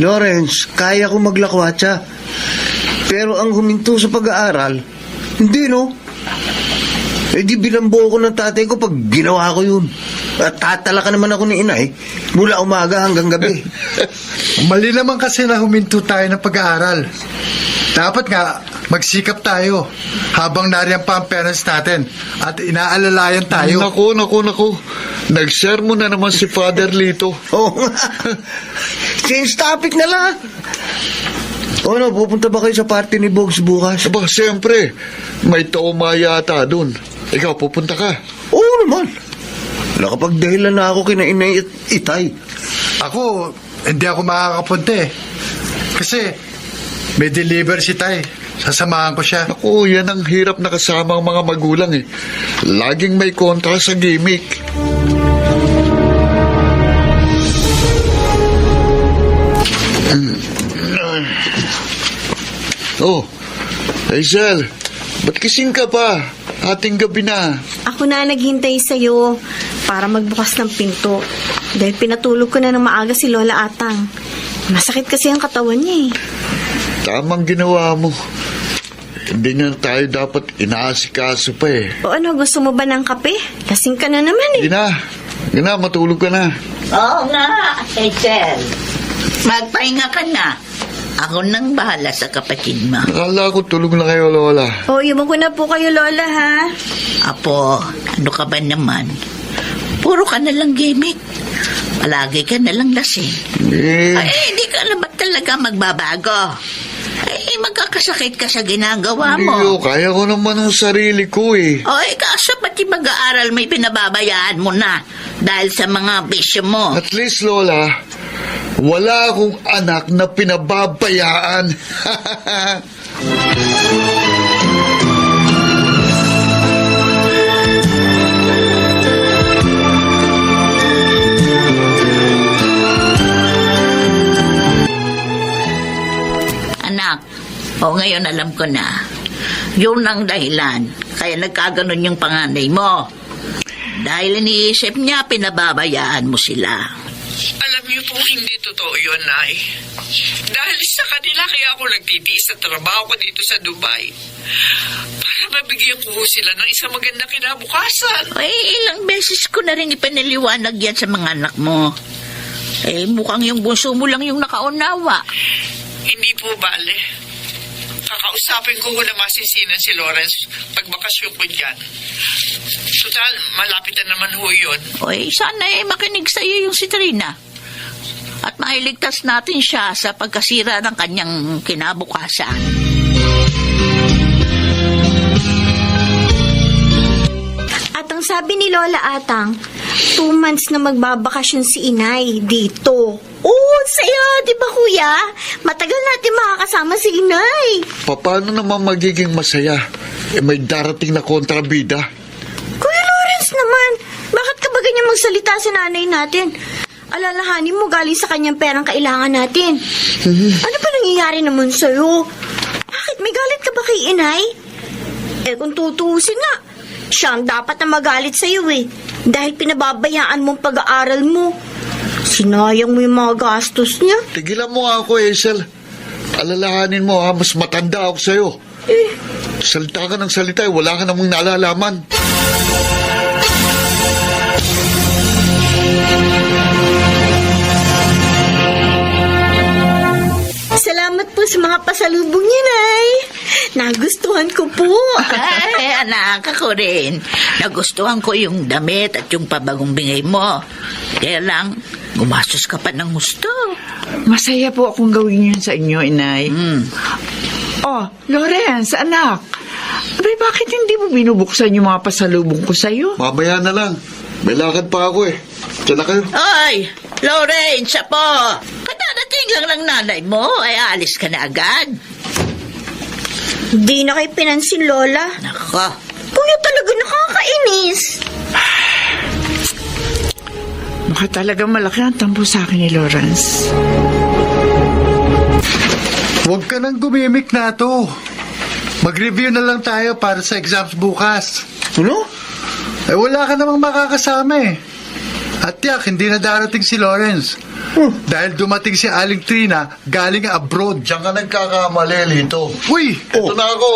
Lawrence, kaya ko maglakwatsa. Pero ang huminto sa pag-aaral, hindi, no? Eh di binambuo ko ng tatay ko pag ginawa ko yun. At tatala ka naman ako ni inay mula umaga hanggang gabi. Mali naman kasi na huminto tayo ng pag-aaral. Dapat nga, magsikap tayo habang nariyan pa ang parents natin at inaalalayan tayo. Naku. Nag-sermon na naman si Father Lito. Oo nga. Change topic na lang. O ano, pupunta ba kayo sa party ni Bogs bukas? Aba, siyempre, may tauma yata dun. Ikaw, pupunta ka. Oo naman. Nakapagdahilan na ako kina inay at itay. Ako, hindi ako makakapunta eh. Kasi, may deliver si Tay. Sasamahan ko siya. Naku, yan ang hirap na kasama ang mga magulang eh. Laging may kontra sa gimmick. Oh, Hazel, ba't kising ka pa? Ating gabi na. Ako na naghintay sa'yo para magbukas ng pinto. Dahil pinatulog ko na ng maaga si Lola Atang. Masakit kasi ang katawan niya eh. Tamang ginawa mo. Hindi nga tayo dapat inaasikaso pa eh. O ano, gusto mo ba ng kape? Lasing ka na naman eh. Gina, matulog ka na. Oo nga, Hazel. Magpahinga ka na. Ako nang bahala sa kapatid mo. Akala ko tulog na kayo, Lola. O, iwan ko na po kayo, Lola, ha? Apo, ano ka ba naman? Puro ka na lang gimmick. Palagi ka na lang lasing. Ay, hindi ka na ba talaga magbabago? Ay, magkakasakit ka sa ginagawa mo. Hindi, kaya ko naman ang sarili ko eh. Ay, kaso pati mag-aaral may pinababayaan mo na dahil sa mga bisyo mo. At least, Lola, wala akong anak na pinababayaan. Anak, ngayon alam ko na. Yun ang dahilan. Kaya nagkaganon yung panganay mo. Dahil iniisip niya, pinababayaan mo sila. Alam niyo po, hindi totoo yun, Nay. Dahil sa kanila, kaya ako nagtitiis sa trabaho ko dito sa Dubai. Para mabigyan ko sila ng isang magandang kinabukasan. Ay, ilang beses ko na rin ipinaliwanag yan sa mga anak mo. Mukhang yung bunso mo lang yung nakaunawa. Hindi po, Bale. Kakausapin ko na masinsinan si Lawrence pagbakasyon ko dyan. Total, malapit na naman ho yun. Sana makinig sa iyo yung si Trina. At mailigtas natin siya sa pagkasira ng kanyang kinabukasan. At ang sabi ni Lola Atang, 2 months na magbabakasyon si Inay dito. Oo, saya, di ba kuya? Matagal natin makakasama si Inay. Paano naman magiging masaya? May darating na kontrabida. Kuya Lawrence naman, bakit ka ba ganyan magsalita sa nanay natin? Alalahanin mo galing sa kanyang perang kailangan natin. Ano ba nangyayari naman sa'yo? Bakit may galit ka ba kay Inay? Kung tutuusin nga, siya ang dapat na magalit sa'yo eh. Dahil pinababayaan mong pag-aaral mo. Sinayang mo yung mga gastos niya. Tigilan mo nga ako, Hazel. Alalahanin mo, mas matanda ako sa'yo. Salita ka ng salita, wala ka namang nalalaman. sa mga pasalubong niya, Nay. Nagustuhan ko po. Ay, anak, ako rin. Nagustuhan ko yung damit at yung pabagong bingay mo. Kaya lang, gumastos ka pa ng gusto. Masaya po akong gawin yun sa inyo, Inay. Oh, Lawrence, anak. Abay, bakit hindi mo binubuksan yung mga pasalubong ko sa'yo? Mamaya na lang. May lakad pa ako eh. Diyan na kayo. Ay, Lawrence, siya po. Kadadating lang ng nanay mo, ay alis ka na agad. Hindi na kayo pinansin, Lola. Nako. Kuya talaga nakakainis. Baka talaga malaki ang tampo sa akin ni Lawrence. Huwag ka nang gumimik na to. Mag-review na lang tayo para sa exams bukas. Ano? Wala ka namang makakasama eh. At yak, hindi na darating si Lawrence. Dahil dumating si Aling Trina galing abroad. Diyan ka nagkakamali, Lito. Uy! Ito na ako.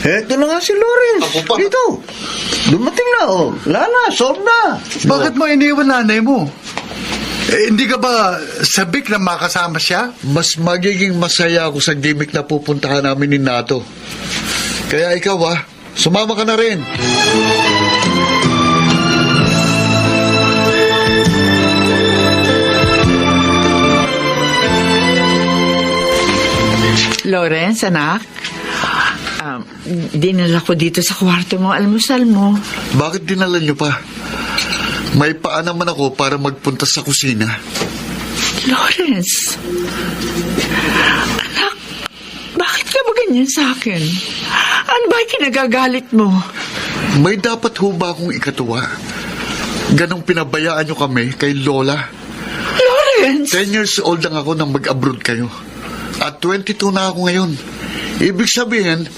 Eto na nga si Lawrence. Ako pa. Dito. Dumating na, oh. Lala, solve na. Bakit mo iniwan nanay mo? Hindi ka ba sabik na makasama siya? Mas magiging masaya ako sa gimmick na pupuntahan namin ni Nato. Kaya ikaw sumama ka na rin. Lawrence, anak. Dinala ko dito sa kwarto mo, almusal mo. Bakit dinala niyo pa? May paa naman ako para magpunta sa kusina. Lawrence, anak, bakit ka ba ganyan sa akin? Ano ba kinagagalit mo? May dapat ho ba akong ikatuwa? Ganong pinabayaan niyo kami kay Lola? Lawrence! 10 years old lang ako nang mag-abroad kayo. At 22 na ako ngayon. Ibig sabihin,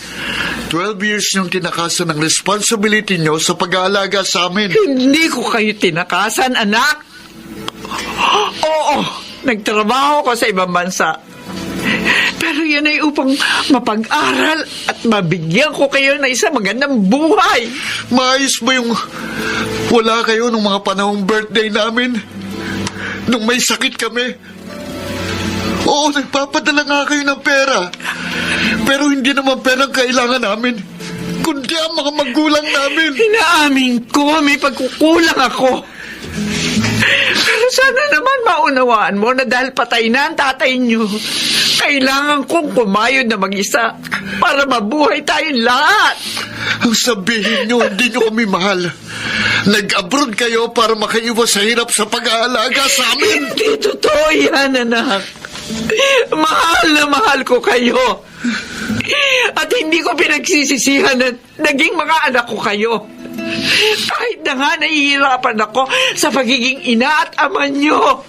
12 years yung tinakasan ng responsibility nyo sa pag-aalaga sa amin. Hindi ko kayo tinakasan, anak. Oo, nagtrabaho ko sa ibang bansa. Pero yan ay upang mapag-aral at mabigyan ko kayo ng isang magandang buhay. Maayos ba yung wala kayo nung mga panahong birthday namin? Nung may sakit kami? Oo, nagpapadala nga kayo ng pera. Pero hindi naman perang kailangan namin, kundi ang mga magulang namin. Inaamin ko, may pagkukulang ako. Pero sana naman maunawaan mo na dahil patay na ang tatay niyo, kailangan kong kumayod na mag-isa para mabuhay tayong lahat. Ang sabihin nyo, hindi nyo kami mahal. Nag-abroad kayo para makaiwas sa hirap sa pag-aalaga sa amin. Hindi totoo yan, anak. Mahal na mahal ko kayo. At hindi ko pinagsisisihan na naging mga anak ko kayo. Kahit na nga nahihirapan ako sa pagiging ina at ama nyo.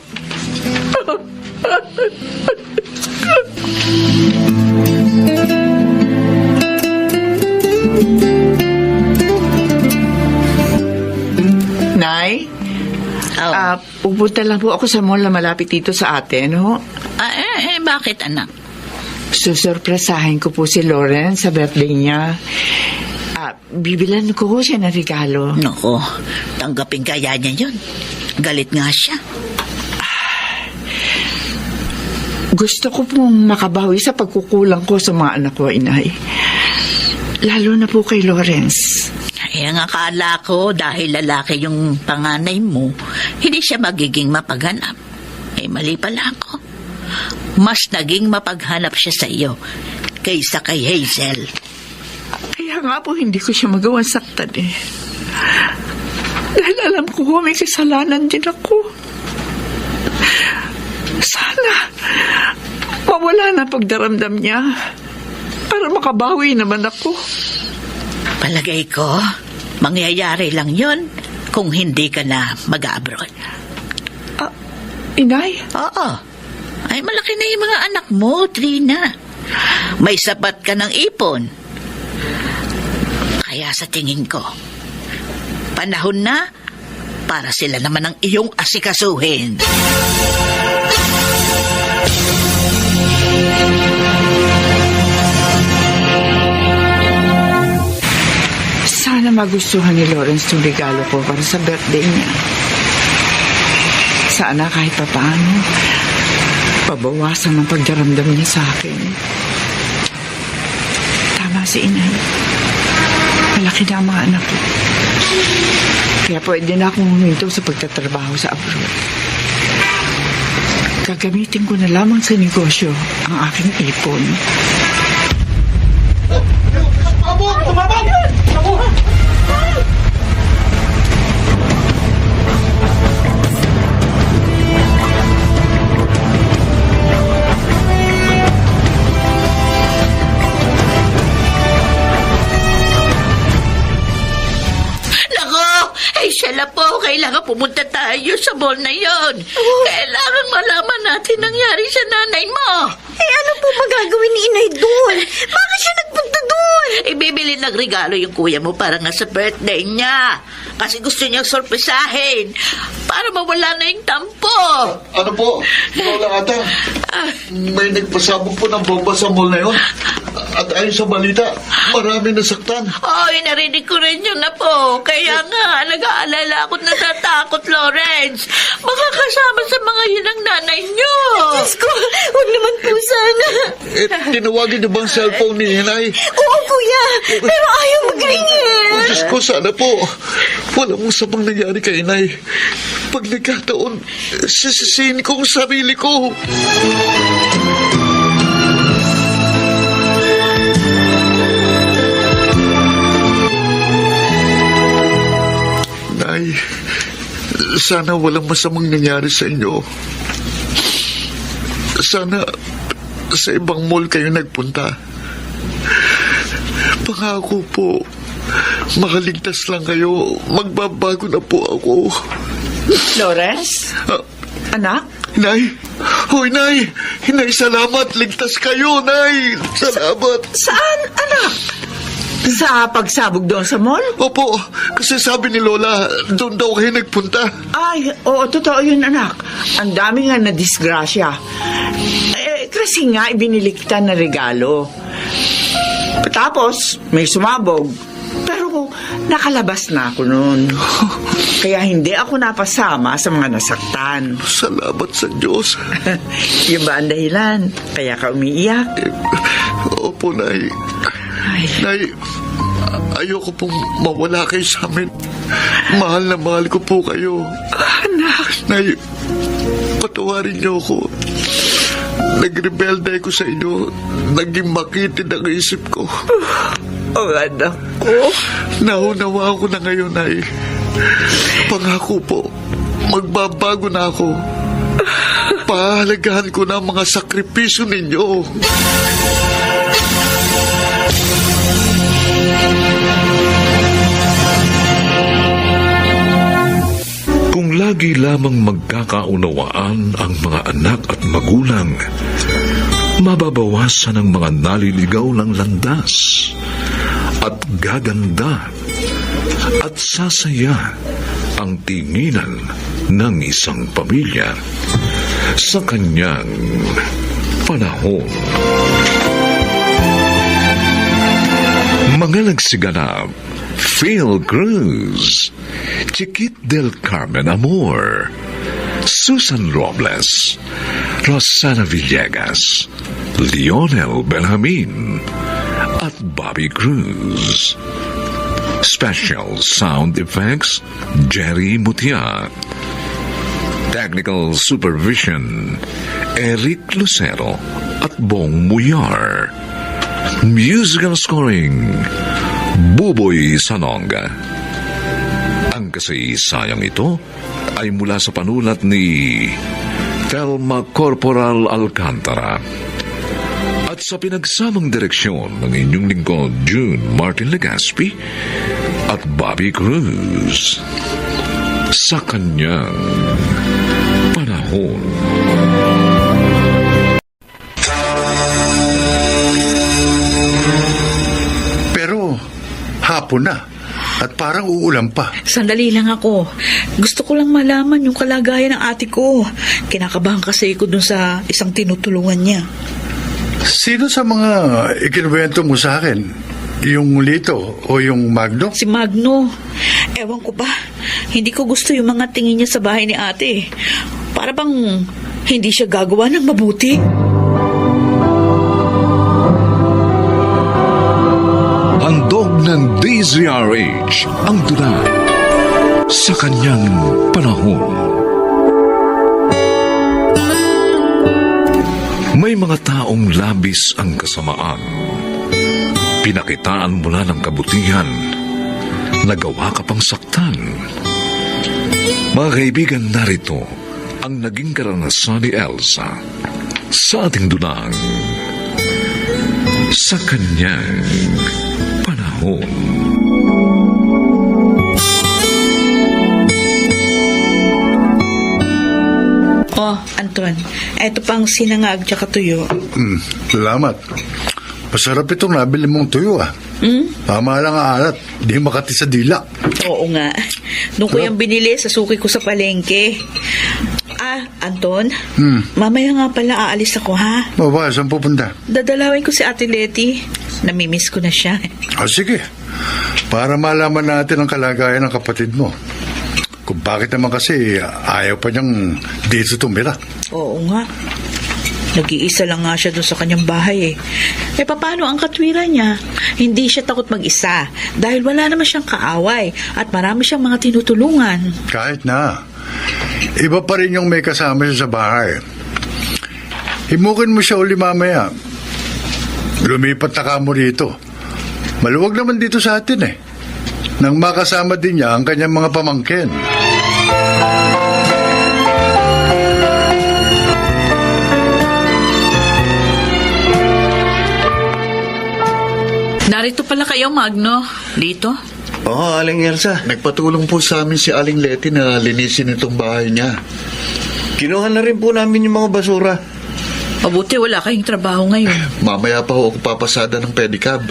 Nay? Pupunta lang po ako sa mall na malapit dito sa atin, ho? Bakit, anak? Susurpresahin ko po si Lawrence sa birthday niya. Bibilan ko siya ng regalo. Nako, tanggapin kaya niya yun. Galit nga siya. Gusto ko pong makabawi sa pagkukulang ko sa mga anak ko, inay. Lalo na po kay Lawrence. Ang akala ko dahil lalaki yung panganay mo, hindi siya magiging mapaghanap. Mali pala ako. Mas naging mapaghanap siya sa iyo kaysa kay Hazel. Kaya nga po hindi ko siya magawang saktan eh. Dahil alam ko may kasalanan din ako. Sana mawala na pagdaramdam niya para makabawi naman ako. Palagay ko, mangyayari lang yun kung hindi ka na mag-abroad. Inay? Oo. Ay, malaki na yung mga anak mo, Trina. May sapat ka ng ipon. Kaya sa tingin ko, panahon na para sila naman ang iyong asikasuhin. Sana magustuhan ni Lawrence yung regalo ko para sa birthday niya. Sana kahit papaano pabawasan ang pagdaramdam niya sa akin. Tama si inay. Malaki na ang mga anak ko. Kaya pwede na akong huminto sa pagtatrabaho sa abroad. Gagamitin ko na lamang sa negosyo ang aking ipon. Nako, ay siya po. Kailangan pumunta tayo sa mall na yon. Kailangan malaman natin nangyari sa nanay mo. Eh, ano po magagawin ni inay doon? Bakit siya nagpunta doon? Ibibili ng regalo yung kuya mo para nga sa birthday niya. Kasi gusto niyang sorpresahin. Para mawala na yung tampo. Ano po? Lola Ata, may nagpasabog po ng bomba sa mall na yun. At ayon sa balita, marami nasaktan. Oy, narinig ko rin yun na po. Kaya nga, nag-aalala ako't natatakot, Lawrence. Baka kasama sa mga yun ang nanay niyo. Diyos ko, huwag naman po sana. Eh, tinawagin niyo bang cellphone ni Inay? Oo, kuya. Pero ayaw mag-ringin. Oh, Diyos ko, sana po. Walang masamang nangyari kay Inay. Pag nagkataon, sisisihin ko ang sarili ko. Nay, sana walang masamang nangyari sa inyo. Sana sa ibang mall kayo nagpunta. Pangako po, makaligtas lang kayo. Magbabago na po ako. Lawrence? Ah, Anak? Nay! Hoy, Nay! Nay, salamat! Ligtas kayo, Nay! Salamat! Saan, anak? Sa pagsabog doon sa mall? Opo, kasi sabi ni Lola, doon daw kayo nagpunta. Ay, oo, totoo yun, anak. Ang dami nga na disgrasya. Kasi nga, ibiniliktan na regalo. Tapos, may sumabog. Pero, nakalabas na ako noon. Kaya hindi ako napasama sa mga nasaktan. Salamat sa Diyos. Yun ba ang dahilan? Kaya ka umiiyak? Opo, Nay. Ay, Nay, ayoko pong mawala kayo sa amin. Mahal na mahal ko po kayo. anak. Nay, patawarin niyo ako. Nagrebelde ko sa inyo. Naging makitid ang isip ko. Oh, anak ko. Naunawa ko na ngayon, Nay. Pangako po, magbabago na ako. Pahalagahan ko na ang mga sakripisyo ninyo. Kung lagi lamang magkakaunawaan ang mga anak at magulang, mababawasan ang mga naliligaw ng landas at gaganda at sasaya ang tinginan ng isang pamilya sa kanyang panahon. Mga nagsiganap, Phil Cruz, Chiquit del Carmen Amor, Susan Robles, Rosana Villegas, Lionel Benjamin, at Bobby Cruz. Special sound effects, Jerry Mutia. Technical supervision, Eric Lucero at Bong Muyar. Musical scoring, Buboy Sanonga. Ang kasaysayang ito ay mula sa panulat ni Thelma Corporal Alcantara at sa pinagsamang direksyon ng inyong lingkod June Martin Legaspi at Bobby Cruz sa kanyang panahon. Pero hapon na at parang uulan pa. Sandali lang ako. Gusto ko lang malaman yung kalagayan ng ate ko. Kinakabahan kasi ko dun sa isang tinutulungan niya. Sino sa mga ikinuwento mo sa akin? Yung Lito o yung Magno? Si Magno. Ewan ko ba, hindi ko gusto yung mga tingin niya sa bahay ni ate. Para bang Hindi siya gagawa ng mabuti. Handog ng DZRH ang tula sa kanyang panahon. May mga taong labis ang kasamaan. Pinakitaan mo na ng kabutihan, nagawa ka pang saktan. Mga kaibigan, narito ang naging karanasan ni Elsa sa ating dunang sa kanyang panahon. Oh, Anton, eto pang sinangag tsaka tuyo. Salamat. Masarap itong nabili mong tuyo ah. Tama lang ang alat, di makati sa dila. Oo nga. Doon ko yung binili sa suki ko sa palengke. Ah, Anton, mamaya nga pala aalis ako, ha? O ba, saan pupunta? Dadalawin ko si Ate Letty. Namimiss ko na siya. Sige, para malaman natin ang kalagayan ng kapatid mo. Kung bakit naman kasi ayaw pa niyang dito tumira. Oo nga. Nag-iisa lang nga siya doon sa kanyang bahay eh. Eh, paano ang katwiran niya? Hindi siya takot mag-isa dahil wala naman siyang kaaway at marami siyang mga tinutulungan. Kahit na. Iba pa rin yung may kasama siya sa bahay. Himukin mo siya uli mamaya. Lumipat na ka mo dito. Maluwag naman dito sa atin eh. Nang makasama din niya ang kanyang mga pamangkin. Narito pala kayo, Magno. Dito? Oo, Aling Elsa. Nagpatulong po sa amin si Aling Letty na linisin itong bahay niya. Kinuha na rin po namin yung mga basura. Mabuti wala kayong trabaho ngayon. Mamaya pa ho ako papasada ng pedicab.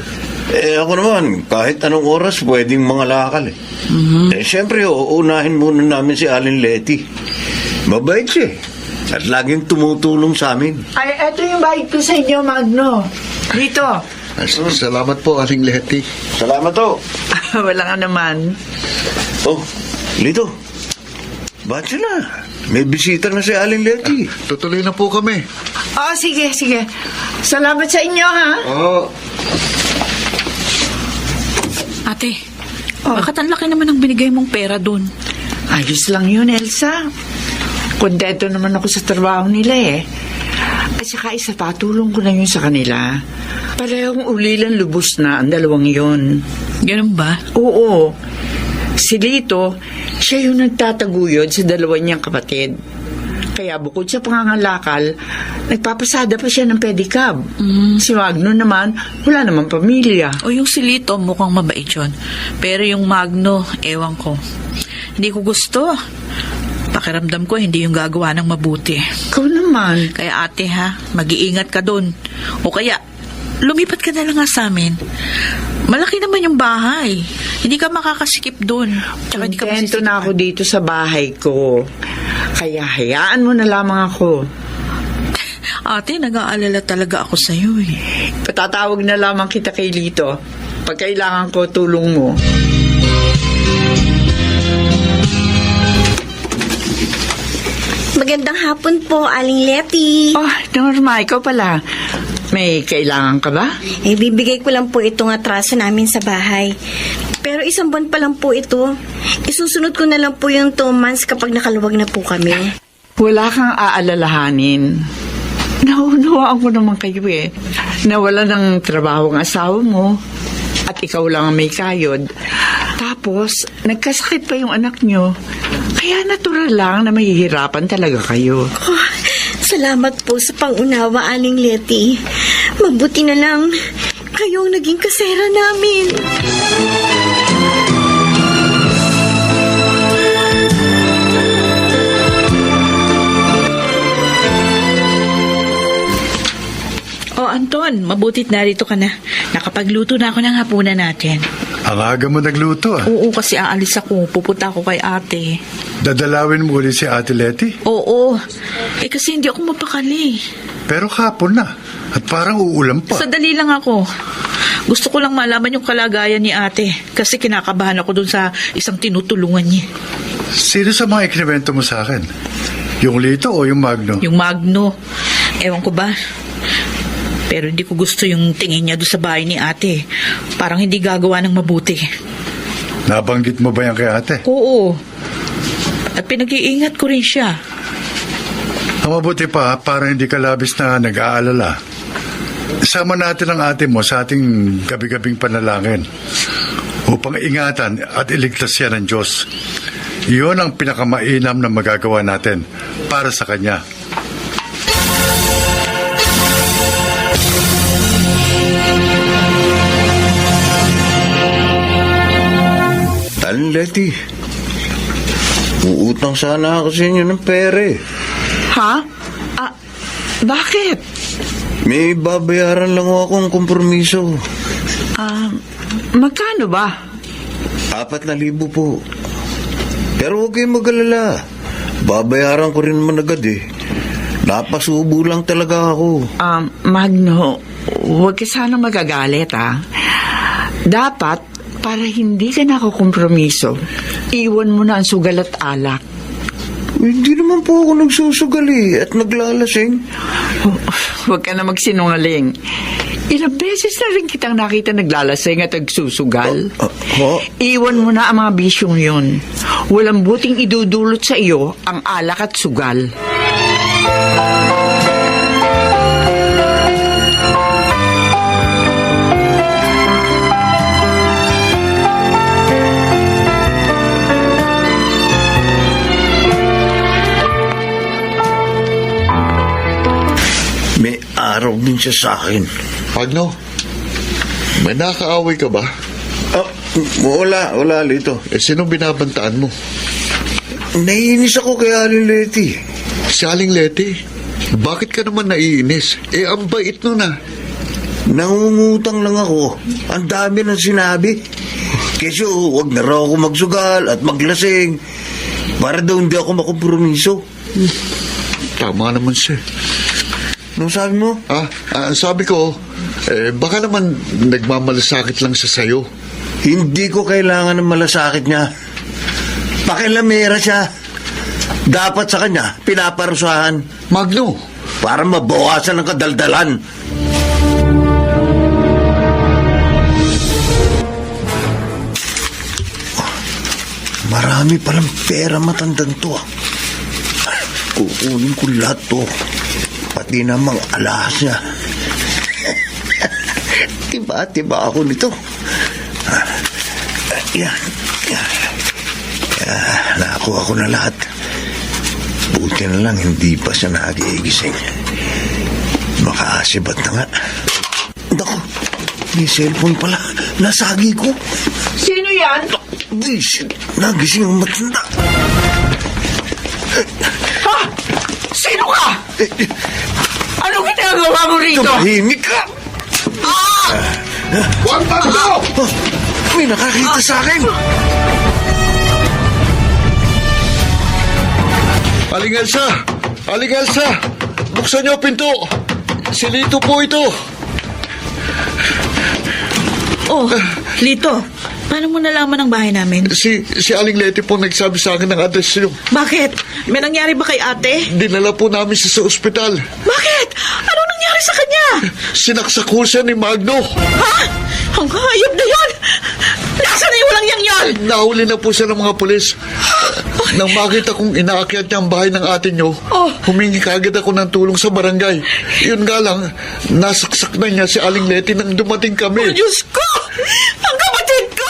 Ako naman, kahit anong oras pwedeng mga lakal eh. Siyempre, uunahin muna namin si Aling Letty. Mabait siya eh. At laging tumutulong sa amin. Ay, eto yung bayad ko sa inyo, Magno. Dito. Salamat po, Aling Letty. Salamat to. Wala nga naman. Oh, Lito. Ba't sila? May bisita na si Aling Letty. Tutuloy na po kami. Oh, sige, sige. Salamat sa inyo, ha? Oo. Ate, bakit ang laki naman ang binigay mong pera doon? Ayos lang yun, Elsa. Kontento naman ako sa trabaho nila eh. At saka isa pa, tulong ko na yun sa kanila. Parehong ulilan lubos na ang dalawang yun. Ganun ba? Oo. Si Lito, siya yung nagtataguyod sa dalawa niyang kapatid. Kaya bukod sa pangangalakal, nagpapasada pa siya ng pedicab. Si Magno naman, wala namang pamilya. O yung silito, mukhang mabait yun. Pero yung Magno, ewan ko. Hindi ko gusto. Pakiramdam ko, hindi yung gagawa ng mabuti. Ikaw naman. Kaya ate ha, mag-iingat ka doon. O kaya, lumipat ka na lang nga sa amin. Malaki naman yung bahay. Hindi ka makakasikip doon. Tsaka hindi ka Kontento masisip- na ako dito sa bahay ko. Kaya hayaan mo na lamang ako. Ate, nag-aalala talaga ako sa'yo eh. Patatawag na lamang kita kay Lito. Pag kailangan ko tulong mo. Magandang hapon po, Aling Letty. Oh, Norma, ikaw pala. May kailangan ka ba? Bibigay ko lang po itong atraso namin sa bahay. Pero isang buwan pa lang po ito. Isusunod ko na lang po yung 2 months kapag nakaluwag na po kami. Wala kang aalalahanin. Naunawaan ko naman kayo eh. Nawala ng trabaho ang asawa mo. At ikaw lang ang may kayod. Tapos, nagkasakit pa yung anak nyo. Kaya natural lang na mahihirapan talaga kayo. Oh, salamat po sa pangunawa, Aling Letty. Mabuti na lang kayong naging kasera namin. O Anton, mabutit narito ka na. Nakapagluto na ako ng hapunan natin. Ang aga mo nagluto ah. Oo, kasi aalis ako. Pupunta ako kay ate. Dadalawin mo ulit si Ate Letty. Oo. Kasi hindi ako mapakali. Pero kapon na. At parang uulam pa. Sadali lang ako. Gusto ko lang malaman yung kalagayan ni ate. Kasi kinakabahan ako dun sa isang tinutulungan niya. Sino sa mga ikinibento mo sa akin? Yung Lito o yung Magno? Yung Magno. Ewan ko ba? Pero hindi ko gusto yung tingin niya doon sa bahay ni ate. Parang hindi gagawa ng mabuti. Nabanggit mo ba yan kay ate? Oo. At pinag-iingat ko rin siya. Ang mabuti pa, para hindi ka labis na nag-aalala. Isama natin ang ate mo sa ating gabi-gabing panalangin upang ingatan at iligtas siya ng Diyos. Iyon ang pinakamainam na magagawa natin para sa Kanya. Aling Leti, uutang sana ako sa inyo ng pere. Ha? Bakit? May babayaran lang akong kompromiso. Magkano ba? 4,000 po. Pero huwag kayong mag-alala. Babayaran ko rin man agad eh. Napasubo lang talaga ako. Magno, huwag ka sana magagalit, Dapat, para hindi ka nakukompromiso, iwan mo na ang sugal at alak. Hindi naman po ako nagsusugal at naglalasing. Huwag ka na magsinungaling. Ilang beses na rin kitang nakita naglalasing at nagsusugal. Iwan mo na ang mga bisyong yun. Walang buting idudulot sa iyo ang alak at sugal. May araw din siya sa akin. Magno, may nakaaway ka ba? Wala, Lito. Sinong binabantaan mo? Naiinis ako kay Aling Leti. Si Aling Leti? Bakit ka naman naiinis? Ang bait nun Nangungutang lang ako. Ang dami ng sinabi. Kesyo, huwag na raw ako magsugal at maglasing. Para daw hindi ako makompromiso. Tama naman siya. Anong sabi mo? Sabi ko, baka naman nagmamalasakit lang siya sa'yo. Hindi ko kailangan ng malasakit niya. Pakilamera siya. Dapat sa kanya, pinaparusahan. Magno! Para mabawasan ang kadaldalan. Marami palang pera matandang to. Kukunin ko lahat to. Pati namang alahas niya. Tiba ako nito. Yan. Nakuha ko na lahat. Buti na lang hindi pa siya nagigising. Makaasibat na nga. Naku, may cellphone pala. Nasagi ko. Sino yan? Visit, nagising ang matanda. Ha? Sino ka? Anong ginagawa mo rito? Tumahimik ka! Huwag Magno! May nakakita sa akin! Aling Elsa! Aling Elsa! Buksan niyo ang pinto! Si Lito po ito! Oh, Lito, paano mo nalaman ang bahay namin? Si Aling Leti po nagsabi sa akin ng address niyo. Bakit? May nangyari ba kay ate? Dinala po namin siya sa ospital. Bakit? Ano nangyari sa kanya? Sinaksak ko siya ni Magno. Ha? Ang hayop na yan! Nasaan na yung walang yang yan? Nahuli na po siya ng mga pulis. Nang makita kong inaakyat niya ang bahay ng ate niyo, humingi kaagad ako ng tulong sa barangay. Yun nga lang, nasaksak na niya si Aling Leti nang dumating kami. Oh, Diyos ko! Ang kapatid ko!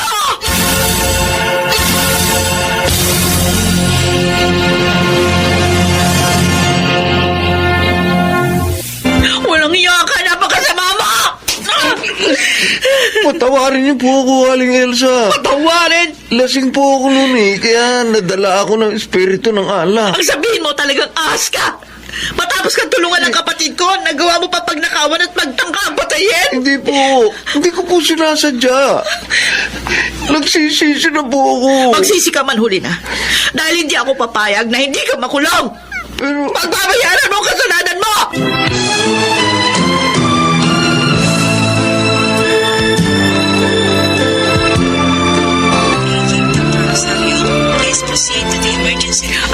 Walang iya ka! Napakasama mo! Patawarin niyo po ako, Aling Elsa. Patawarin! Lasing po ako noon kaya nadala ako ng espiritu ng alak. Ang sabihin mo talagang ahas ka! Matapos kang tulungan ng kapatid ko, nagawa mo pa pagnakawan at pagtangka ang patayin! Hindi ko po sinasadya. Nagsisisi na po ako. Magsisi ka man huli na. Dahil hindi ako papayag na hindi ka makulong! Pero, Pagbabayaran mo ang kasalanan mo!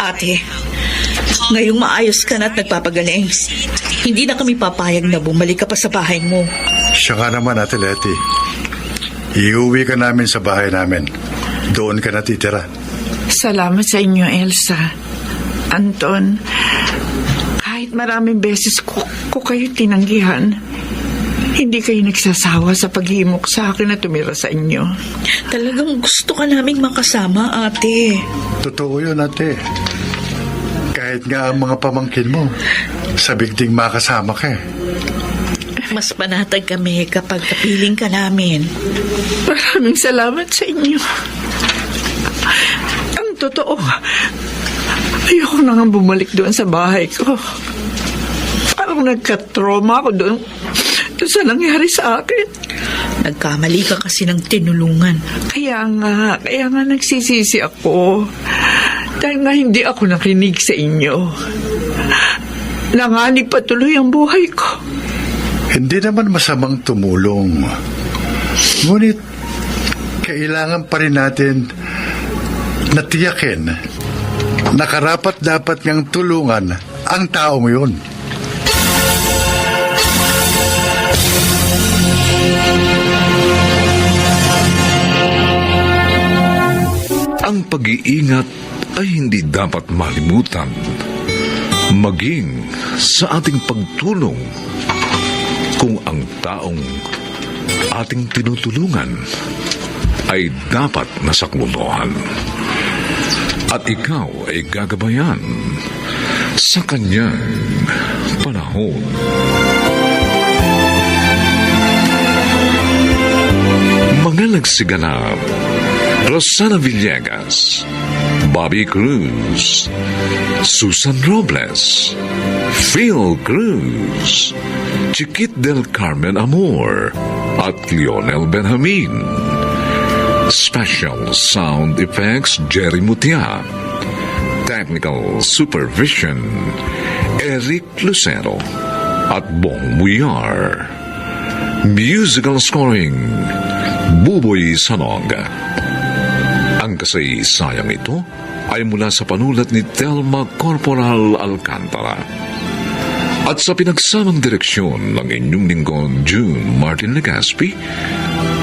Ate, Ngayong maayos ka na at nagpapagaling, hindi na kami papayag na bumalik ka pa sa bahay mo. Siya ka naman, Ate Letty. Iuwi ka namin sa bahay namin. Doon ka natitira. Salamat sa inyo, Elsa. Anton, kahit maraming beses ko kayo tinanggihan, hindi kayo nagsasawa sa paghimok sa akin na tumira sa inyo. Talagang gusto ka naming makasama, ate. Totoo yun, Ate. Kahit nga ang mga pamangkin mo, sabik ding makasama ka eh. Mas panatag kami kapag kapiling ka namin. Maraming salamat sa inyo. Ang totoo, ayoko na nga bumalik doon sa bahay ko. Parang nagka-trauma ako doon sa nangyari sa akin. Nagkamali ka kasi ng tinulungan. Kaya nga nagsisisi ako. Dahil nga hindi ako nakinig sa inyo. Nanganib patuloy ang buhay ko. Hindi naman masamang tumulong. Ngunit, kailangan pa rin natin natiyakin na karapat-dapat niyang tulungan ang taong yun. Ang pag-iingat ay hindi dapat malimutan, maging sa ating pagtulong kung ang taong ating tinutulungan ay dapat nasaklunuhan at ikaw ay gagabayan sa kanyang panahon. Mga nagsiganap: Rosana Villegas, Bobby Cruz, Susan Robles, Phil Cruz, Chiquit del Carmen Amor, at Lionel Benjamin. Special Sound Effects Jerry Mutia. Technical Supervision Eric Lucero at Bong Muyar. Musical Scoring Buboy Sanog. Ang kasaysayang ito ay mula sa panulat ni Telma Corporal Alcantara at sa pinagsamang direksyon ng inyong lingkod June Martin Legaspi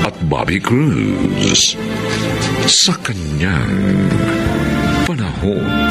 at Bobby Cruz sa kanyang panahon.